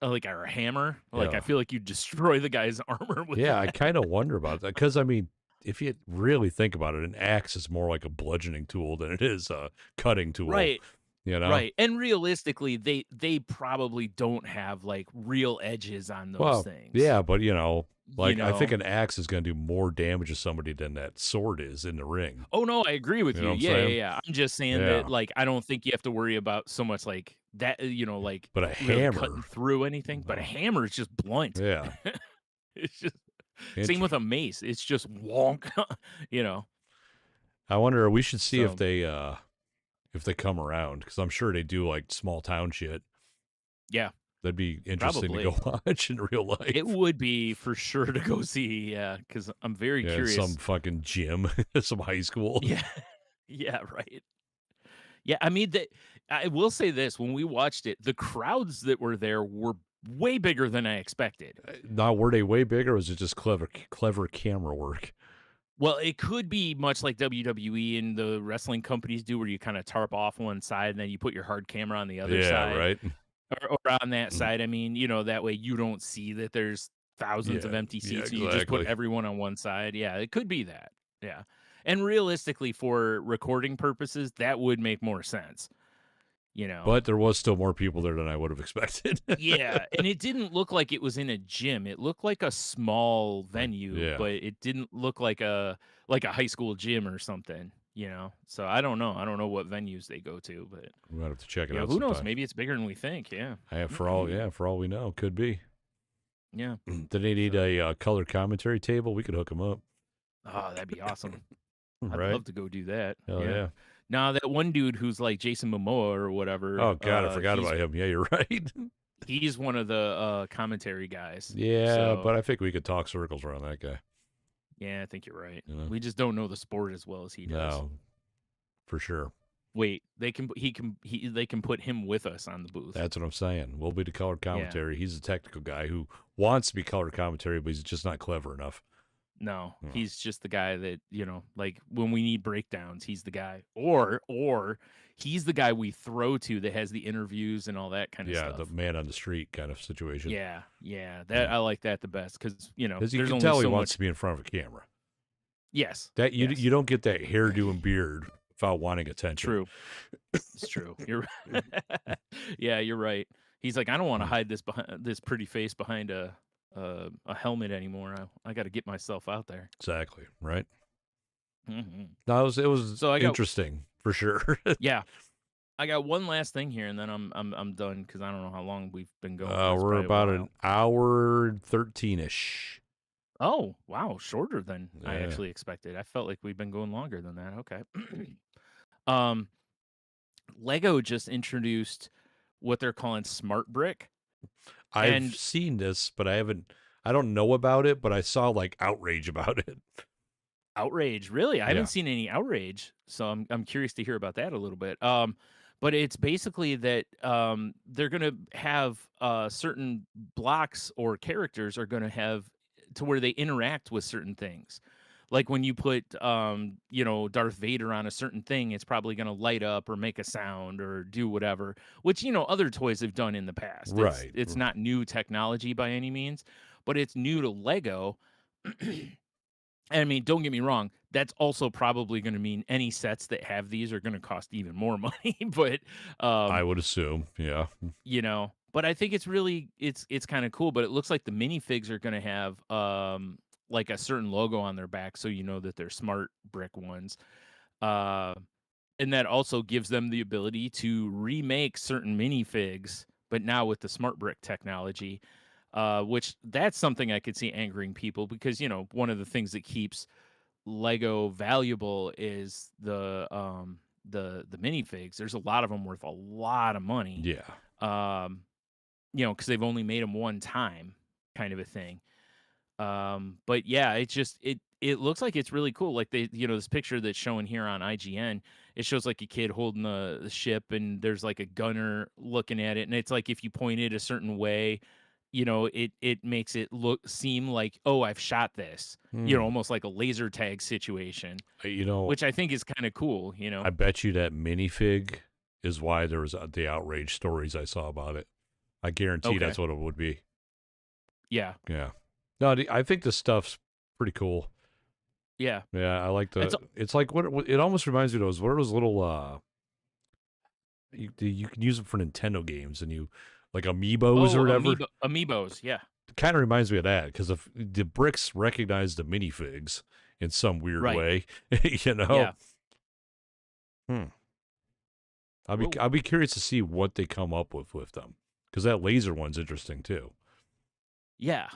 like a hammer, like I Yeah, feel like you destroy the guy's armor with yeah. I that. kind of wonder about that because I mean, if you really think about it, an axe is more like a bludgeoning tool than it is a cutting tool. Right. You know. Right. And realistically, they probably don't have like real edges on those Well, things. yeah, but You like I think know. an axe is going to do more damage to somebody than that sword is in the ring. Oh no, I agree with You know you. what I'm Yeah, yeah, saying? yeah. I'm just saying that Yeah, like I don't think you have to worry about so much like that, like but a really cutting hammer. through anything. But a No. hammer is just blunt. Yeah, It's just same with a interesting. mace. It's just wonk, you know. I wonder. We should see So if they come around because I'm sure they do like small town shit. yeah, That'd be interesting to probably. go watch in real It life. would be for sure to go see, yeah, because I'm very Yeah, some curious. fucking gym, some high school. Yeah, yeah, right. Yeah, I mean that I will say this, when we watched it, the crowds that were there were way bigger than I expected. Now, were they way bigger? Or was it just clever camera work? Well, it could be much like WWE and the wrestling companies do, where you kind of tarp off one side and then you put your hard camera on the other Yeah, side, right. or on that side. I mean, that way you don't see that there's thousands of Yeah, empty yeah, seats, so you just put exactly. everyone on one side. Yeah, it could be that. Yeah, and realistically, for recording purposes, that would make more sense. You know. But there was still more people there than I would have expected. Yeah, and it didn't look like it was in a gym. It looked like a small Like, venue, yeah, but it didn't look like a high school gym or something. So I don't know. I don't know what venues they go to, but we might have to check it out who knows? sometime. Maybe it's bigger than we think. Yeah. For all we know, could be. Yeah. Did they need So, a color commentary table? We could hook them up, oh, that'd be awesome. I'd right? love to go do that. Hell Yeah. yeah. Now that one dude who's like Jason Momoa or whatever, Oh God, I forgot about him. Yeah, you're right. he's one of the commentary guys. Yeah, So but I think we could talk circles around that guy. yeah, I think you're right. You know? We just don't know the sport as well as he does. No, for sure. Wait, they can put him with us on the booth. That's what I'm saying. We'll be the color Yeah. commentary. He's a technical guy who wants to be color commentary, but he's just not clever enough. No, Hmm. he's just the guy that, like when we need breakdowns, he's the guy. Or he's the guy we throw to that has the interviews and all that kind of Yeah, the stuff. man on the street kind of situation. Yeah, yeah. That I like that the best cuz, Because you there's can only tell he so wants much. to be in front of a camera. Yes. That Yes. you don't get that hairdo and beard without wanting attention. True. It's true. You're Yeah, you're right. He's like, I don't want to Hmm. hide this pretty face behind a helmet anymore. I got to get myself out there. Exactly. Right. Mhm. No, it was So interesting for sure. yeah, I got one last thing here, and then I'm done because I don't know how long we've been going, but it's We're probably a about an while. hour 13-ish. Oh wow, shorter than I Yeah. actually expected. I felt like we've been going longer than that. Okay. um, Lego just introduced what they're calling Smart Brick, I've and seen this, but I don't know about it, but I saw like outrage about it. outrage. Really, I haven't Yeah. seen any outrage, so I'm curious to hear about that a little bit. But it's basically that they're gonna have certain blocks or characters are gonna have to where they interact with certain things. Like when you put Darth Vader on a certain thing, it's probably gonna light up or make a sound or do whatever, which other toys have done in the past. It's Right. it's not new technology by any means, but it's new to Lego. I mean, don't get me wrong, that's also probably gonna mean any sets that have these are gonna cost even more money, but, I um, would assume. Yeah. but I think it's really it's kinda cool, but it looks like the minifigs are gonna have, like, a certain logo on their back so you know that they're smart brick ones, uh, and that also gives them the ability to remake certain minifigs, but now with the smart brick technology, which that's something I could see angering people because, one of the things that keeps Lego valuable is the minifigs. There's a lot of them worth a lot of money. Yeah. Um, because they've only made them one time, kind of a thing. But yeah, it looks like it's really cool. Like this picture that's showing here on IGN, it shows like a kid holding the ship, and there's like a gunner looking at it, and it's like if you point it a certain way, it makes it seem like, oh, I've shot this, Hmm. almost like a laser tag situation, You know, which I think is kind of cool. I bet you that minifig is why there was the outrage stories I saw about it. I guarantee Okay, that's what it would be. yeah, Yeah. No, I think this stuff's pretty cool. yeah, Yeah, I like it's the. It's like what it almost reminds me of those. What are those little? You can use them for Nintendo games, and you like amiibos or oh, whatever. amiibos, yeah, Kind of reminds me of that because if the bricks recognize the minifigs in some weird right, way, you know. yeah, Hmm. whoa, I'll be curious to see what they come up with them because that laser one's interesting too. yeah.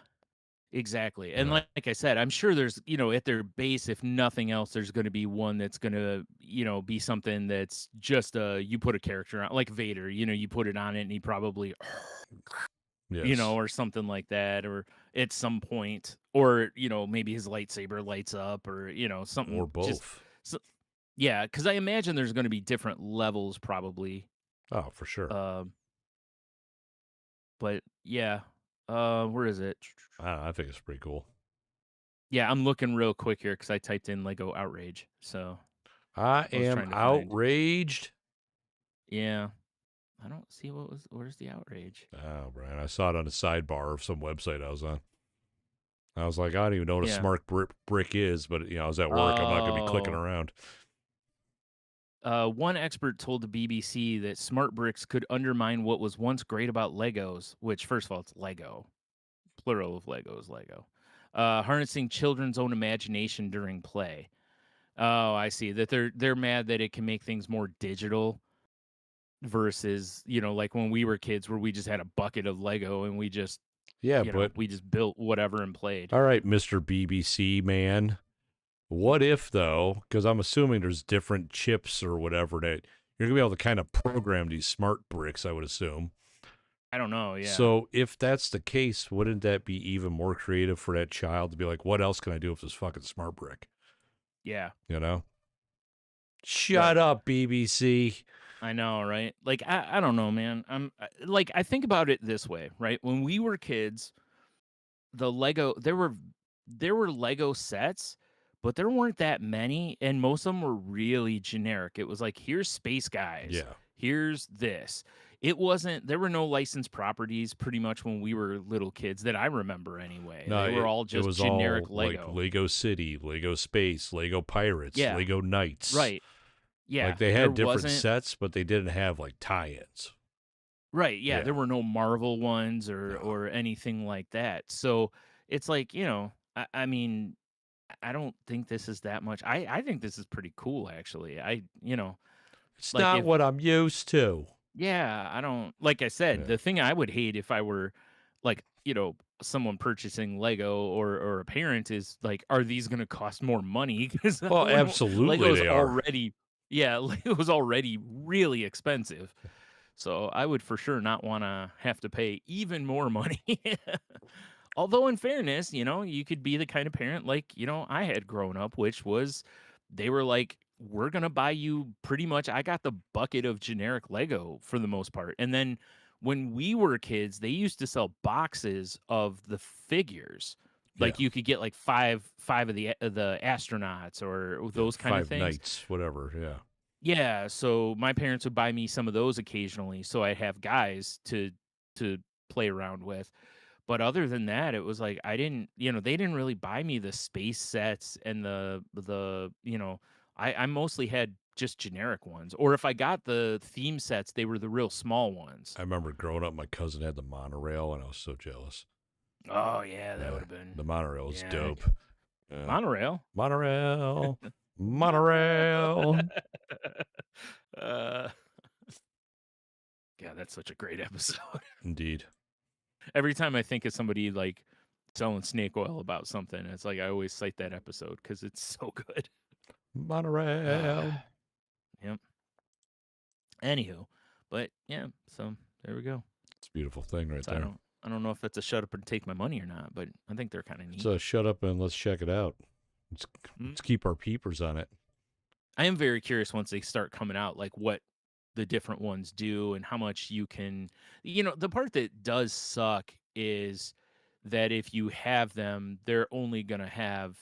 Exactly. And Yeah. like I said, I'm sure there's, at their base, if nothing else, there's going to be one that's going to, be something that's just you put a character on, like Vader, you put it on it and he probably, Yes. or something like that, or at some point, or, maybe his lightsaber lights up or, Or something just, both. so, yeah, because I imagine there's going to be different levels probably. Oh, for sure. Um, but yeah, where is it? I don't know, I think it's pretty cool. Yeah, I'm looking real quick here because I typed in Lego outrage. So I I was am trying to find. outraged. Yeah, I don't see where's the outrage. Oh, Brian, I saw it on the sidebar of some website I was on. I was like, I don't even know what a Yeah. smart brick is, but I was at work. I'm not going to be clicking Oh. around. One expert told the BBC that smart bricks could undermine what was once great about Legos, which, first of all, it's Lego, plural of Legos, Lego. Harnessing children's own imagination during play. Oh, I see. That they're mad that it can make things more digital versus, like when we were kids where we just had a bucket of Lego and we just, Yeah, but we just built whatever and played. all right, Mr. BBC man. What if though? Because I'm assuming there's different chips or whatever that you're gonna be able to kind of program these smart bricks. I would assume. I don't know. Yeah. So if that's the case, wouldn't that be even more creative for that child to be like, "What else can I do with this fucking smart brick?" Yeah. You know? Right. Shut up, BBC. I know, right? Like I don't know, man. Like I think about it this way, right? When we were kids, the Lego there were Lego sets, but there weren't that many and most of them were really generic. It was like here's Space Guys. Yeah. Here's this. It wasn't there were no licensed properties pretty much when we were little kids that I remember anyway. No, They were all it just was generic all like Lego. Lego City, Lego Space, Lego Pirates, Yeah, Lego Knights. right. Yeah, Like they there had different wasn't sets, but they didn't have like tie-ins. right, yeah, there Yeah. were no Marvel ones or No. anything like that. So, it's like, I mean, I don't think this is that much. I think this is pretty cool actually. It's Like not if what I'm used to. yeah, I don't like I said, Yeah. the thing I would hate if I were like, someone purchasing Lego or a parent is like, are these going to cost more money? Because Well, when absolutely Lego's they are. already, yeah, Lego's already really expensive. So I would for sure not want to have to pay even more money. Although, in fairness, you could be the kind of parent like, I had grown up, which was they were like, we're going to buy you pretty much. I got the bucket of generic Lego for the most part. And then when we were kids, they used to sell boxes of the figures. Yeah. Like you could get like five of the astronauts or Yeah. those kind of Five things. Nights, whatever. Yeah. Yeah, so my parents would buy me some of those occasionally, so I'd have guys to play around with. But other than that, it was like I didn't, they didn't really buy me the space sets and I mostly had just generic ones. Or if I got the theme sets, they were the real small ones. I remember growing up, my cousin had the monorail, and I was so jealous. Oh yeah, that would Yeah. have been The monorail was yeah. dope. Yeah. Monorail. Monorail. Monorail. Monorail. uh yeah, that's such a great episode. Indeed. Every time I think of somebody like selling snake oil about something, it's like I always cite that episode because it's so good. Monorail. Yep. Anywho, but yeah, so there we go. It's a beautiful thing right So there. I don't know if that's a shut up and take my money or not, but I think they're kind of neat. So shut up and let's check it out. Let's, Mm. let's keep our peepers on it. I am very curious once they start coming out, like what the different ones do and how much you can. The part that does suck is that if you have them, they're only going to have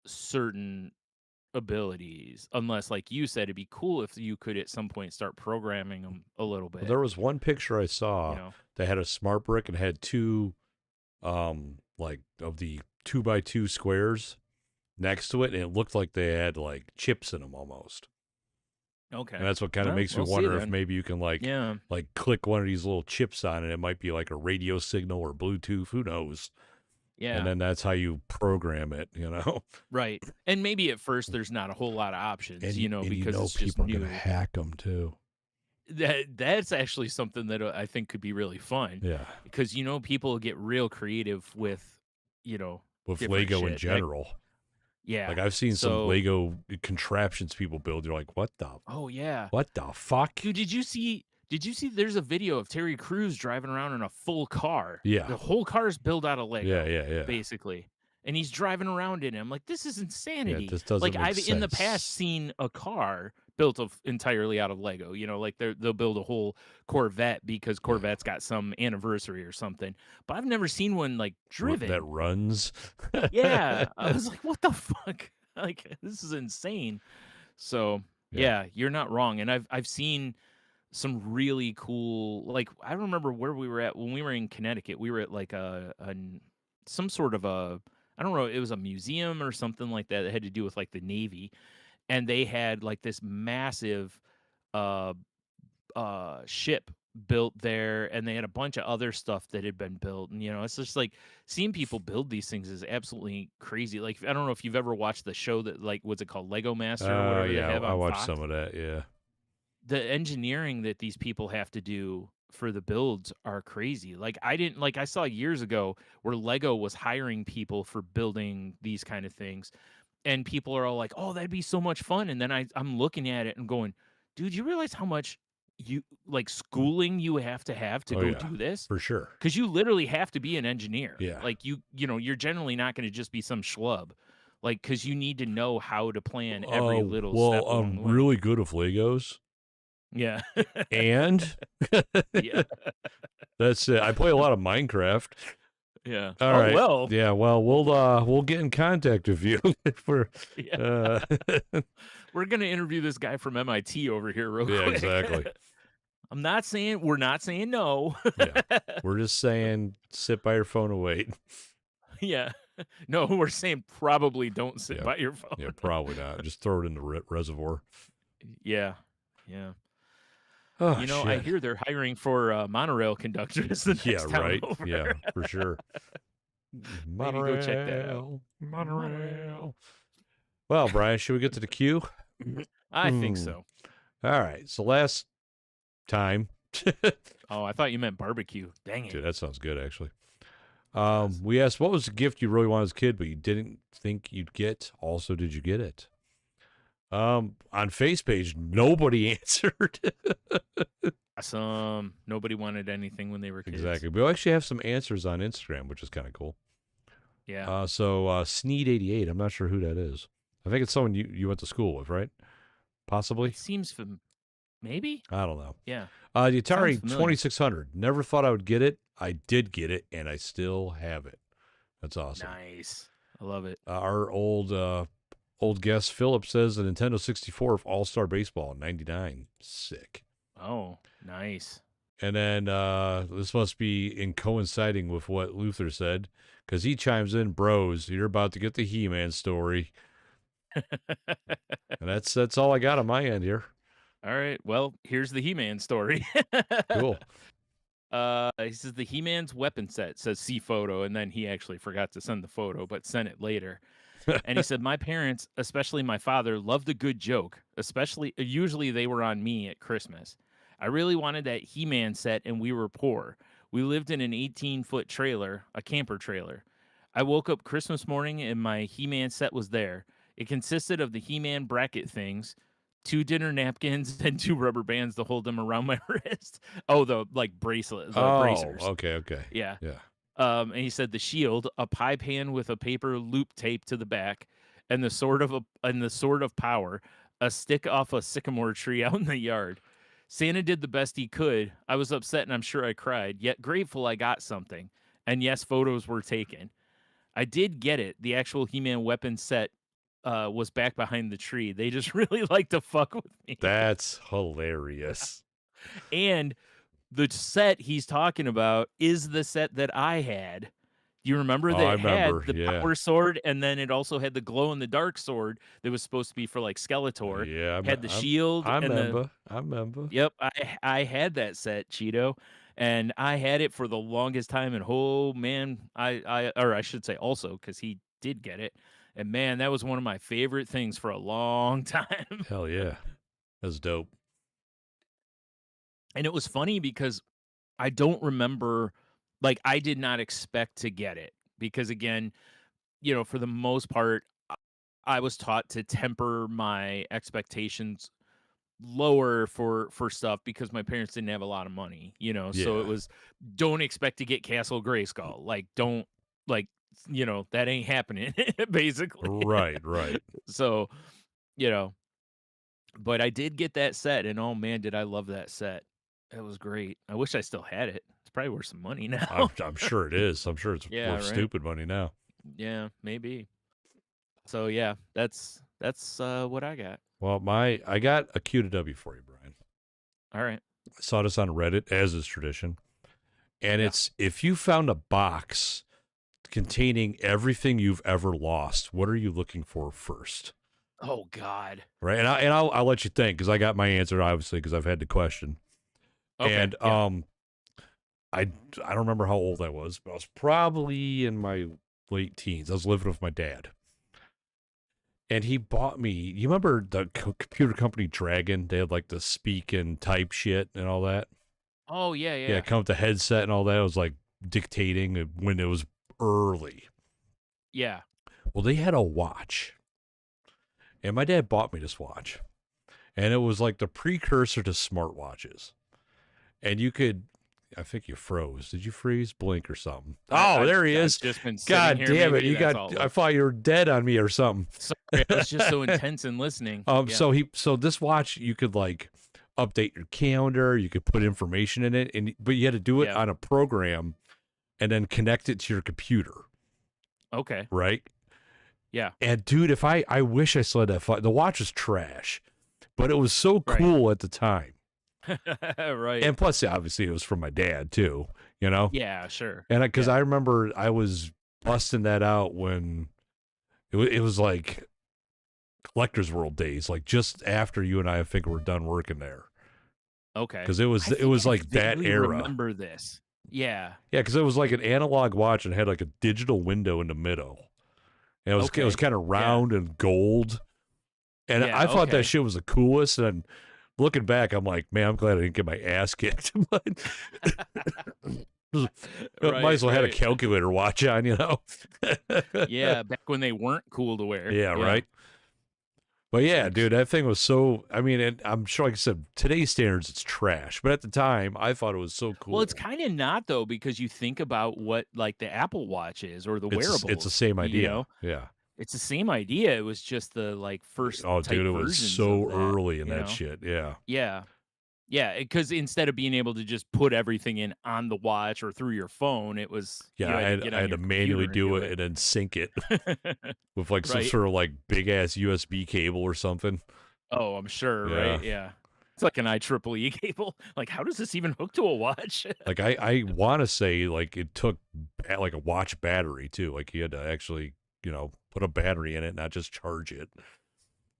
certain abilities, unless, like you said, it'd be cool if you could at some point start programming them a little Well, bit, there was one picture I you saw know? that had a smart brick and had two, like of the 2x2 squares next to it, and it looked like they had like chips in them almost. Okay. And that's what kind of Well, makes me we'll see wonder if then. maybe you can like Yeah. click one of these little chips on it. It might be like a radio signal or Bluetooth, who knows? And Yeah. then that's how you program it, Right. And maybe at first there's not a whole lot of options, And because it's just people are gonna new. hack them too. That's actually something that I think could be really fun, Yeah, because people get real creative with, you know, with different Lego in shit. That general. yeah. Like I've seen some So, Lego contraptions people build. You're like, oh yeah. what the fuck? Dude, did you see there's a video of Terry Crews driving around in a full car. Yeah, The whole car is built out of yeah, Lego, yeah, yeah, basically. And he's driving around in it. I'm like, this is yeah. insanity. This doesn't Like, make I've in the past sense. seen a car built of entirely out of Lego. Like they'll build a whole Corvette because Yeah, Corvette's got some anniversary or something. But I've never seen one like that driven. runs. Yeah. I was like, what the fuck? Like, this is insane. So Yeah. yeah, you're not wrong. And I've seen some really cool, like, I don't remember where we were at when we were in Connecticut. We were at like some sort of a, I don't know, it was a museum or something like that that had to do with like the Navy, and they had like this massive uh ship built there, and they had a bunch of other stuff that had been built. And it's just like seeing people build these things is absolutely crazy. Like, I don't know if you've ever watched the show that, like, what's it called, Lego Master or whatever they Yeah. have I on watched Fox. some of that. Yeah. The engineering that these people have to do for the builds are crazy. Like, I saw years ago where Lego was hiring people for building these kind of things, and people are all like, "Oh, that'd be so much fun." And then I'm looking at it and going, "Dude, you realize how much schooling you have to Oh go yeah, do this? for sure. Because you literally have to be an engineer. Yeah. Like, you're generally not going to just be some schlub. Like, because you need to know how to plan every Oh little well, step along I'm the way." really good with Legos, Yeah. and Yeah. that's it. I play a lot of Minecraft. Yeah. All Oh, right. well. Yeah. Well, we'll get in contact with you for. Yeah. Uh, We're going to interview this guy from MIT over here real yeah. quick. Exactly. We're not saying no. Yeah. We're just saying, sit by your phone and wait. Yeah. No, we're saying probably don't sit Yeah. by your phone. Yeah. Probably not. Just throw it in the reservoir. Yeah. Yeah. Oh I shit. hear they're hiring for monorail conductors the Yeah. next town Right. over. Yeah. For sure. Maybe go check that out. Monorail. Well, Brian, should we get to the queue? I think so. All right. So last time. Oh, I thought you meant barbecue. Dang it. Dude, that sounds good, actually. Does. We asked what was the gift you really wanted as a kid, but you didn't think you'd get. Also, did you get it? On Face page, nobody answered. Awesome. Nobody wanted anything when they were kids. Exactly. We actually have some answers on Instagram, which is kind of cool. Yeah. So Sneed88, I'm not sure who that is. I think it's someone you went to school with, right? Possibly. It seems maybe. I don't know. Yeah. The Atari Sounds familiar. 2600. Never thought I would get it. I did get it, and I still have it. That's awesome. Nice. I love it. Our old guest Philip says the Nintendo 64 of All-Star Baseball in '99. Sick. Oh, nice. And then this must be in coinciding with what Luther said, because he chimes in, "Bros, you're about to get the He-Man story." And that's all I got on my end here. All right. Well, here's the He-Man story. Cool. He says the He-Man's weapon set says see photo, and then he actually forgot to send the photo, but sent it later. And he said, my parents, especially my father, loved a good joke, usually they were on me at Christmas. I really wanted that He-Man set, and we were poor. We lived in an 18-foot trailer, a camper trailer. I woke up Christmas morning, and my He-Man set was there. It consisted of the He-Man bracket things, 2 dinner napkins, and 2 rubber bands to hold them around my wrist. Oh, the bracelet, the bracers. Okay. Yeah. Yeah. And he said the shield, a pie pan with a paper loop tape to the back, and the sword of power, a stick off a sycamore tree out in the yard. Santa did the best he could. I was upset and I'm sure I cried, yet grateful I got something. And yes, photos were taken. I did get it. The actual He-Man weapon set was back behind the tree. They just really like to fuck with me. That's hilarious. And the set he's talking about is the set that I had. Do you remember Oh, that I it had remember. the Yeah. power sword, and then it also had the glow in the dark sword that was supposed to be for like Skeletor, Yeah, had the shield I and the remember. I remember. yep, I had that set, Cheeto, and I had it for the longest time, and oh man, or I should say also because he did get it, and man, that was one of my favorite things for a long time. Hell yeah. That's dope. And it was funny because I don't remember, like, I did not expect to get it because again, for the most part, I was taught to temper my expectations lower for stuff because my parents didn't have a lot of money, so it Yeah. was don't expect to get Castle Grayskull. Like don't like that ain't happening basically. Right, right. So, you know, but I did get that set and oh man, did I love that set. It was great. I wish I still had it. It's probably worth some money now. I'm sure it is. I'm sure it's Yeah, worth right. stupid money now. Yeah, maybe. So yeah, that's what I got. Well, I got a Q to W for you, Brian. All right. I saw this on Reddit, as is tradition. And Yeah. it's if you found a box containing everything you've ever lost, what are you looking for first? Oh God. Right. And I'll let you think because I got my answer, obviously, because I've had the question. Okay. And Yeah. I don't remember how old I was, but I was probably in my late teens. I was living with my dad. And he bought me, you remember the computer company Dragon? They had like the speak and type shit and all that. Oh yeah, Yeah, yeah. come with the headset and all that. It was like dictating when it was early. Yeah. Well, they had a watch. And my dad bought me this watch. And it was like the precursor to smartwatches. And you could, I think you froze. Did you freeze? Blink or something. Oh, there he I've is. just been sitting God here. damn it. Maybe You that's got, all. I thought you were dead on me or something. Sorry, I was just so intense in listening. Yeah. So this watch, you could like update your calendar. You could put information in it. But you had to do it Yeah. on a program and then connect it to your computer. Okay. Right. Yeah. And dude, if I wish I still had that. The watch was trash, but it was so Right. cool at the time. Right. And plus, obviously, it was from my dad too. You know. Yeah. Sure. And because Yeah. I remember I was busting that out when it was like Collector's World days, like just after you and I think were done working there. Okay. Because it was I like that vaguely era. remember this. Yeah. Yeah, because it was like an analog watch and had like a digital window in the middle. And it was Okay. kind of round and gold. And Yeah, I thought okay. that shit was the coolest. And looking back, I'm like, man, I'm glad I didn't get my ass kicked. But might as well had a calculator watch on, you know? Yeah, back when they weren't cool to wear. Yeah, right. But yeah, dude, that thing was so, I mean, and I'm sure, like I said, today's standards, it's trash. But at the time, I thought it was so cool. Well, it's kind of not, though, because you think about what, like, the Apple Watch is or the wearables. It's the same idea. You know? Yeah. It's the same idea. It was just the, like, first Oh, type dude, it was so early in you that know? shit. Yeah. Yeah. Yeah, because instead of being able to just put everything in on the watch or through your phone, it was Yeah, I had to manually do it and then sync it with like some Right. sort of like big ass USB cable or something. Oh, I'm sure, Yeah. right? Yeah. It's like an IEEE cable. Like, how does this even hook to a watch? Like I want to say like it took like a watch battery too. Like you had to actually, put a battery in it, not just charge it.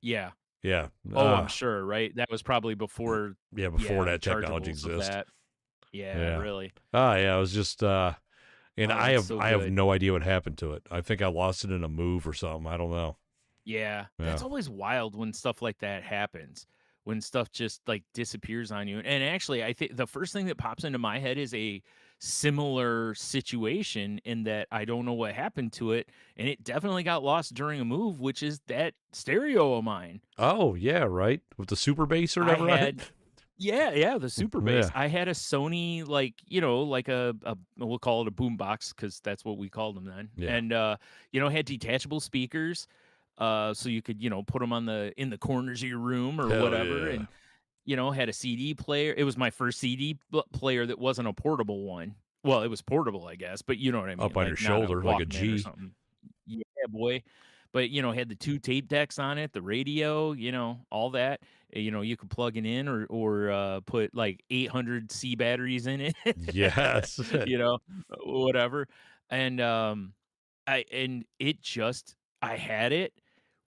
Yeah. Yeah. Oh, I'm sure, right? That was probably before before that technology chargeables of exists. that. Yeah, Yeah. really. Yeah, it was just and Oh, I that's have so I have good. no idea what happened to it. I think I lost it in a move or something. I don't know. Yeah. Yeah. That's always wild when stuff like that happens. When stuff just like disappears on you. And actually, I think the first thing that pops into my head is a similar situation in that I don't know what happened to it, and it definitely got lost during a move, which is that stereo of mine. Oh, yeah, right. With the super bass or I whatever on it? had yeah, the super bass. Yeah. I had a Sony, like, like a we'll call it a boom box because that's what we called them then. Yeah. And had detachable speakers, so you could put them in the corners of your room or Hell whatever, yeah. and had a CD player. It was my first CD player that wasn't a portable one, Well, it was portable, I guess, but you know what I mean, Up on your like not a shoulder like a Walkman or G. something. Yeah, boy. But, had the 2 tape decks on it, the radio, all that. You could plug it in or put like 800 C batteries in it, Yes. you know, whatever. And and it just I had it.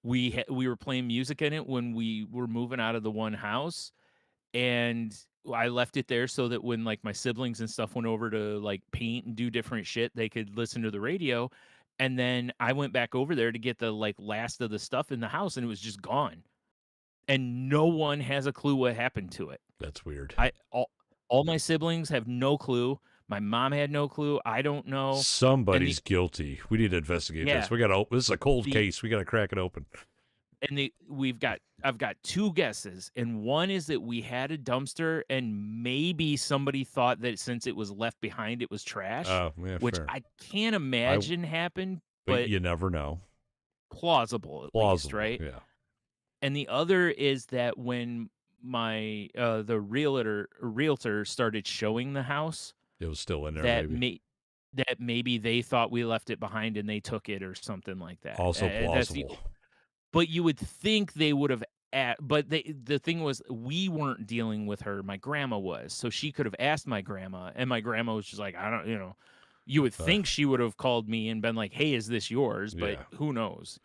We were playing music in it when we were moving out of the one house, and I left it there so that when, like, my siblings and stuff went over to, like, paint and do different shit, they could listen to the radio, and then I went back over there to get the, like, last of the stuff in the house, and it was just gone, and no one has a clue what happened to it. That's weird. I all my siblings have no clue. My mom had no clue. I don't know. And Somebody's guilty. We need to investigate this. yeah, We got to. This is a cold the case. We got to crack it open. and I've got 2 guesses, and one is that we had a dumpster and maybe somebody thought that since it was left behind, it was trash, Oh, yeah, which fair. I can't I. imagine happened, But but you never know. plausible at least, Plausible. right? Yeah. And the other is that when my the realtor started showing the house, It was still in there. that Maybe. that maybe they thought we left it behind and they took it or something like that. Also That's the plausible. But you would think they would have but the thing was we weren't dealing with her, my grandma was. So she could have asked my grandma, and my grandma was just like, I don't, you would think she would have called me and been like, "Hey, is this yours?" But Yeah. who knows.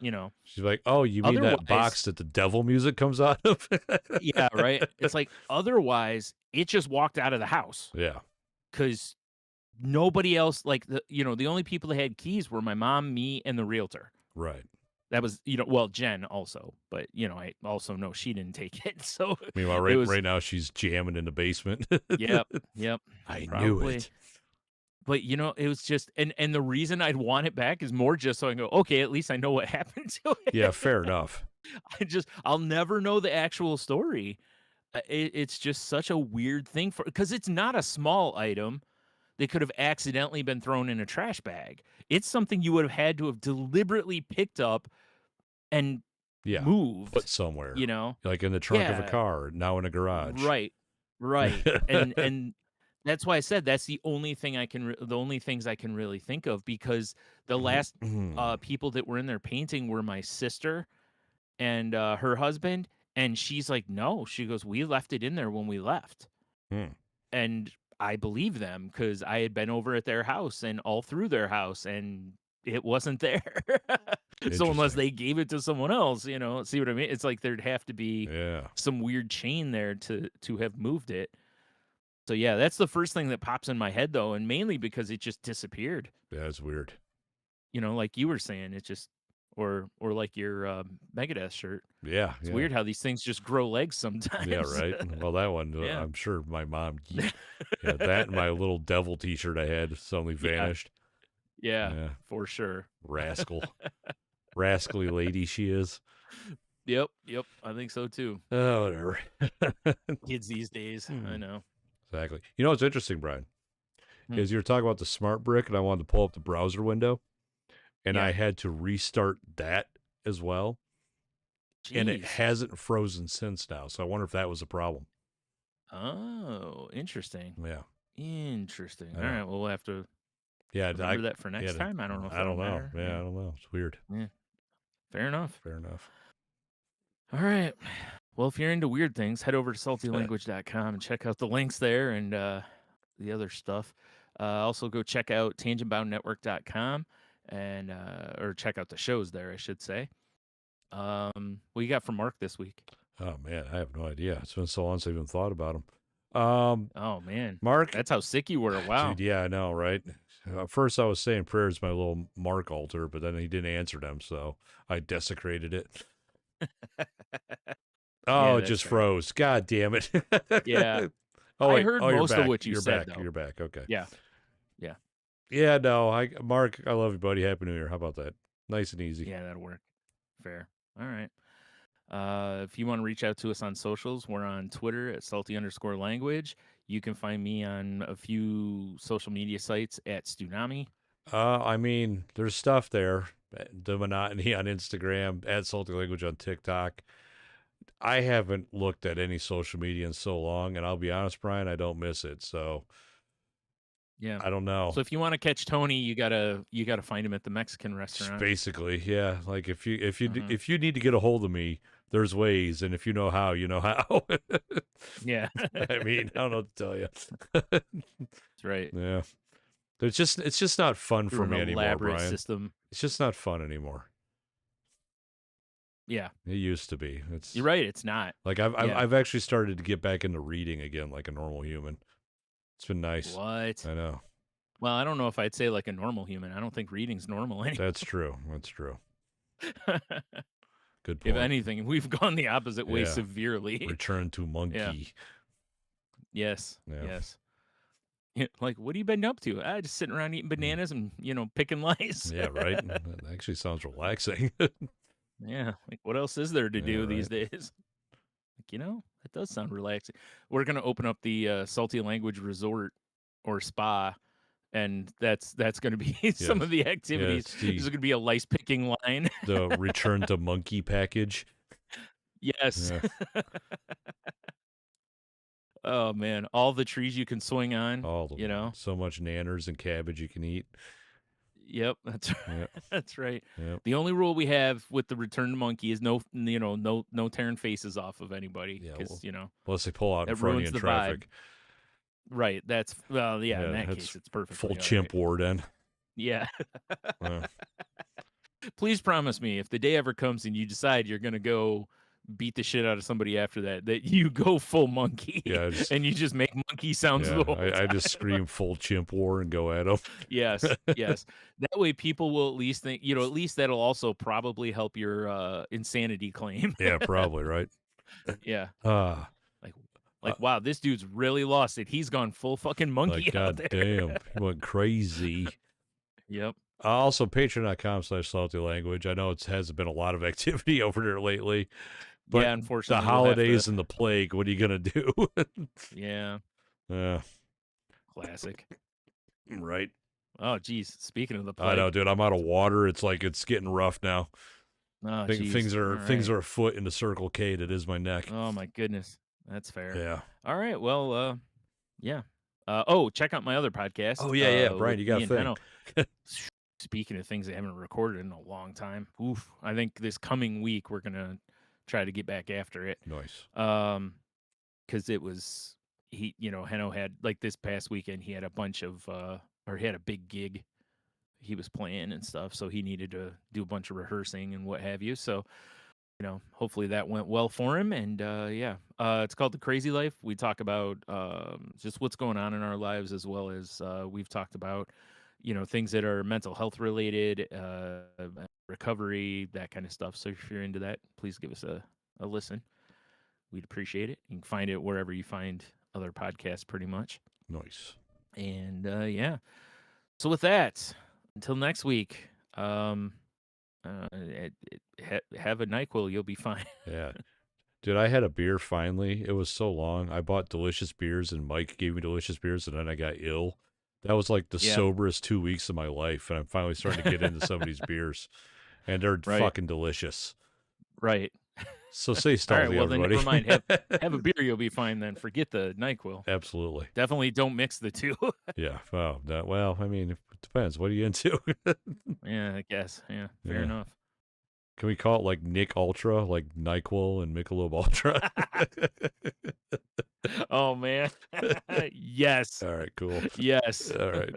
She's like, "Oh, you mean that box that the devil music comes out of?" Yeah, right. It's like otherwise it just walked out of the house Yeah. cuz nobody else, like, the only people that had keys were my mom, me, and the realtor. Right. That was, well, Jen also, but I also know she didn't take it. So Meanwhile, it was, right now she's jamming in the basement. yep, I knew probably. it. But it was just, and the reason I'd want it back is more just so I go, okay, at least I know what happened to it. Yeah, fair enough. I'll never know the actual story. It's just such a weird thing because it's not a small item. They could have accidentally been thrown in a trash bag. It's something you would have had to have deliberately picked up and Yeah. moved, Put somewhere. Like in the trunk of a Yeah. car, now in a garage. Right. And that's why I said that's the only thing the only things I can really think of, because the last people that were in there painting were my sister and her husband, and she's like, "No," she goes, "We left it in there when we left." And I believe them because I had been over at their house and all through their house, and it wasn't there. So unless they gave it to someone else, see what I mean? It's like there'd have to be some weird chain there to have moved it. So yeah, that's the first thing that pops in my head though, and mainly because it just disappeared. Yeah, it's weird. Like you were saying, it just or like your Megadeth shirt. Yeah, It's weird how these things just grow legs sometimes. Yeah, right. Well, that one, Yeah. I'm sure my mom, that and my little devil T-shirt I had suddenly vanished. Yeah, for sure. Rascal, rascally lady she is. Yep. I think so too. Oh, whatever. Kids these days, I know. Exactly. You know what's interesting, Brian, is you were talking about the smart brick, and I wanted to pull up the browser window, and I had to restart that as well. Jeez. And it hasn't frozen since now, so I wonder if that was a problem. Oh, interesting. Yeah. Interesting. All right, well, we'll have to remember that for next time. I don't know if I don't know. matter. Yeah, I don't know. It's weird. Yeah. Fair enough. All right. Well, if you're into weird things, head over to saltylanguage.com and check out the links there and the other stuff. Also, go check out tangentboundnetwork.com and or check out the shows there, I should say. What you got from Mark this week? Oh man, I have no idea. It's been so long since I even thought about him. Oh man, Mark, that's how sick you were. Wow, dude. Yeah, I know, right? First, I was saying prayers to my little Mark altar, but then he didn't answer them, so I desecrated it. Oh, it just froze. God damn it. Yeah. Oh, I heard most of what you're said. Back. You're back. Okay. Yeah. Yeah. No, Mark, I love you, buddy. Happy New Year. How about that? Nice and easy. Yeah, that'll work. Fair. All right. If you want to reach out to us on socials, we're on Twitter at salty_language. You can find me on a few social media sites at Stunami. I mean, there's stuff there. The Monotony on Instagram, at Salty Language on TikTok. I haven't looked at any social media in so long, and I'll be honest, Brian, I don't miss it. So Yeah. I don't know. So if you want to catch Tony, you gotta find him at the Mexican Just restaurant. basically, yeah. Like if you Mhm. if you need to get a hold of me, there's ways, and if you know how, you know how. Yeah. I mean, I don't know what to tell you. That's right. Yeah. It's just not fun Through for an me anymore, elaborate Brian. system. It's just not fun anymore. Yeah. It used to be. You're It's right. It's not. like Yeah. I've actually started to get back into reading again like a normal human. It's been nice. What? I know. Well, I don't know if I'd say like a normal human. I don't think reading's normal anymore. That's true. That's true. Good If point. anything, we've gone the opposite way Yeah. severely. Return to monkey. Yes. Yeah. Yes. Yeah, like, what have you been up to? Just sitting around eating bananas and, picking lice. Yeah, right. That actually sounds relaxing. Yeah. Like, what else is there to Yeah, do these right. days? Like, it does sound relaxing. We're going to open up the Salty Language Resort or Spa, and that's going to be some of the activities. it's This is going to be a lice picking line. the return to monkey package. Yes. Yeah. Oh, man. All the trees you can swing on, All of them. So much nanners and cabbage you can eat. Yep, that's right. Yep. That's right. Yep. The only rule we have with the return to monkey is no tearing faces off of anybody Yeah, because unless they pull out in it front of you ruins in the traffic. Right. That's in Yeah, that that's case it's perfect. Full chimp war then. Yeah. Uh, Please promise me if the day ever comes and you decide you're gonna go beat the shit out of somebody after that you go full monkey. Yeah, and you just make monkey sounds the whole I just time. scream full chimp war and go at them. Yes, yes. That way people will at least think, at least that'll also probably help your insanity claim. Yeah, probably, right? Yeah. Ah, Like wow, this dude's really lost it. He's gone full fucking monkey like, out god there. damn, he went crazy. Yep. Also, patreon.com/saltylanguage. I know it hasn't been a lot of activity over there lately, but Yeah, unfortunately, the we'll have holidays to. and the plague, what are you going to do? Yeah, Yeah, classic. right. Oh, geez. Speaking of the I plague. know, dude. I'm out of water. It's like it's getting rough now. Oh, Things are All things right. are a foot into Circle K. That is my neck. Oh my goodness, that's fair. Yeah. All right. Well, yeah. Check out my other podcast. Oh yeah. Brian, with you got me a and thing. Heno. Speaking of things I haven't recorded in a long time, oof. I think this coming week we're gonna try to get back after it. Nice. Because it was Heno had like this past weekend he had a bunch of or he had a big gig he was playing and stuff, so he needed to do a bunch of rehearsing and what have you. So hopefully that went well for him. And it's called The Crazy Life. We talk about just what's going on in our lives, as well as we've talked about things that are mental health related, recovery, that kind of stuff. So if you're into that, please give us a listen. We'd appreciate it. You can find it wherever you find other podcasts, pretty much. Nice. And so with that, until next week, have a NyQuil, you'll be fine. Yeah. Dude, I had a beer finally. It was so long. I bought delicious beers and Mike gave me delicious beers and then I got ill. That was like the soberest 2 weeks of my life. And I'm finally starting to get into some of these beers. And they're fucking delicious. Right. So stay stealthy, all right, well, everybody. Then never mind. Have a beer, you'll be fine then. Forget the NyQuil. Absolutely. Definitely don't mix the two. Yeah. Well, I mean, it depends. What are you into? Yeah, I guess. Yeah, fair enough. Can we call it like Nick Ultra, like NyQuil and Michelob Ultra? Oh, man. Yes. All right, cool. Yes. All right.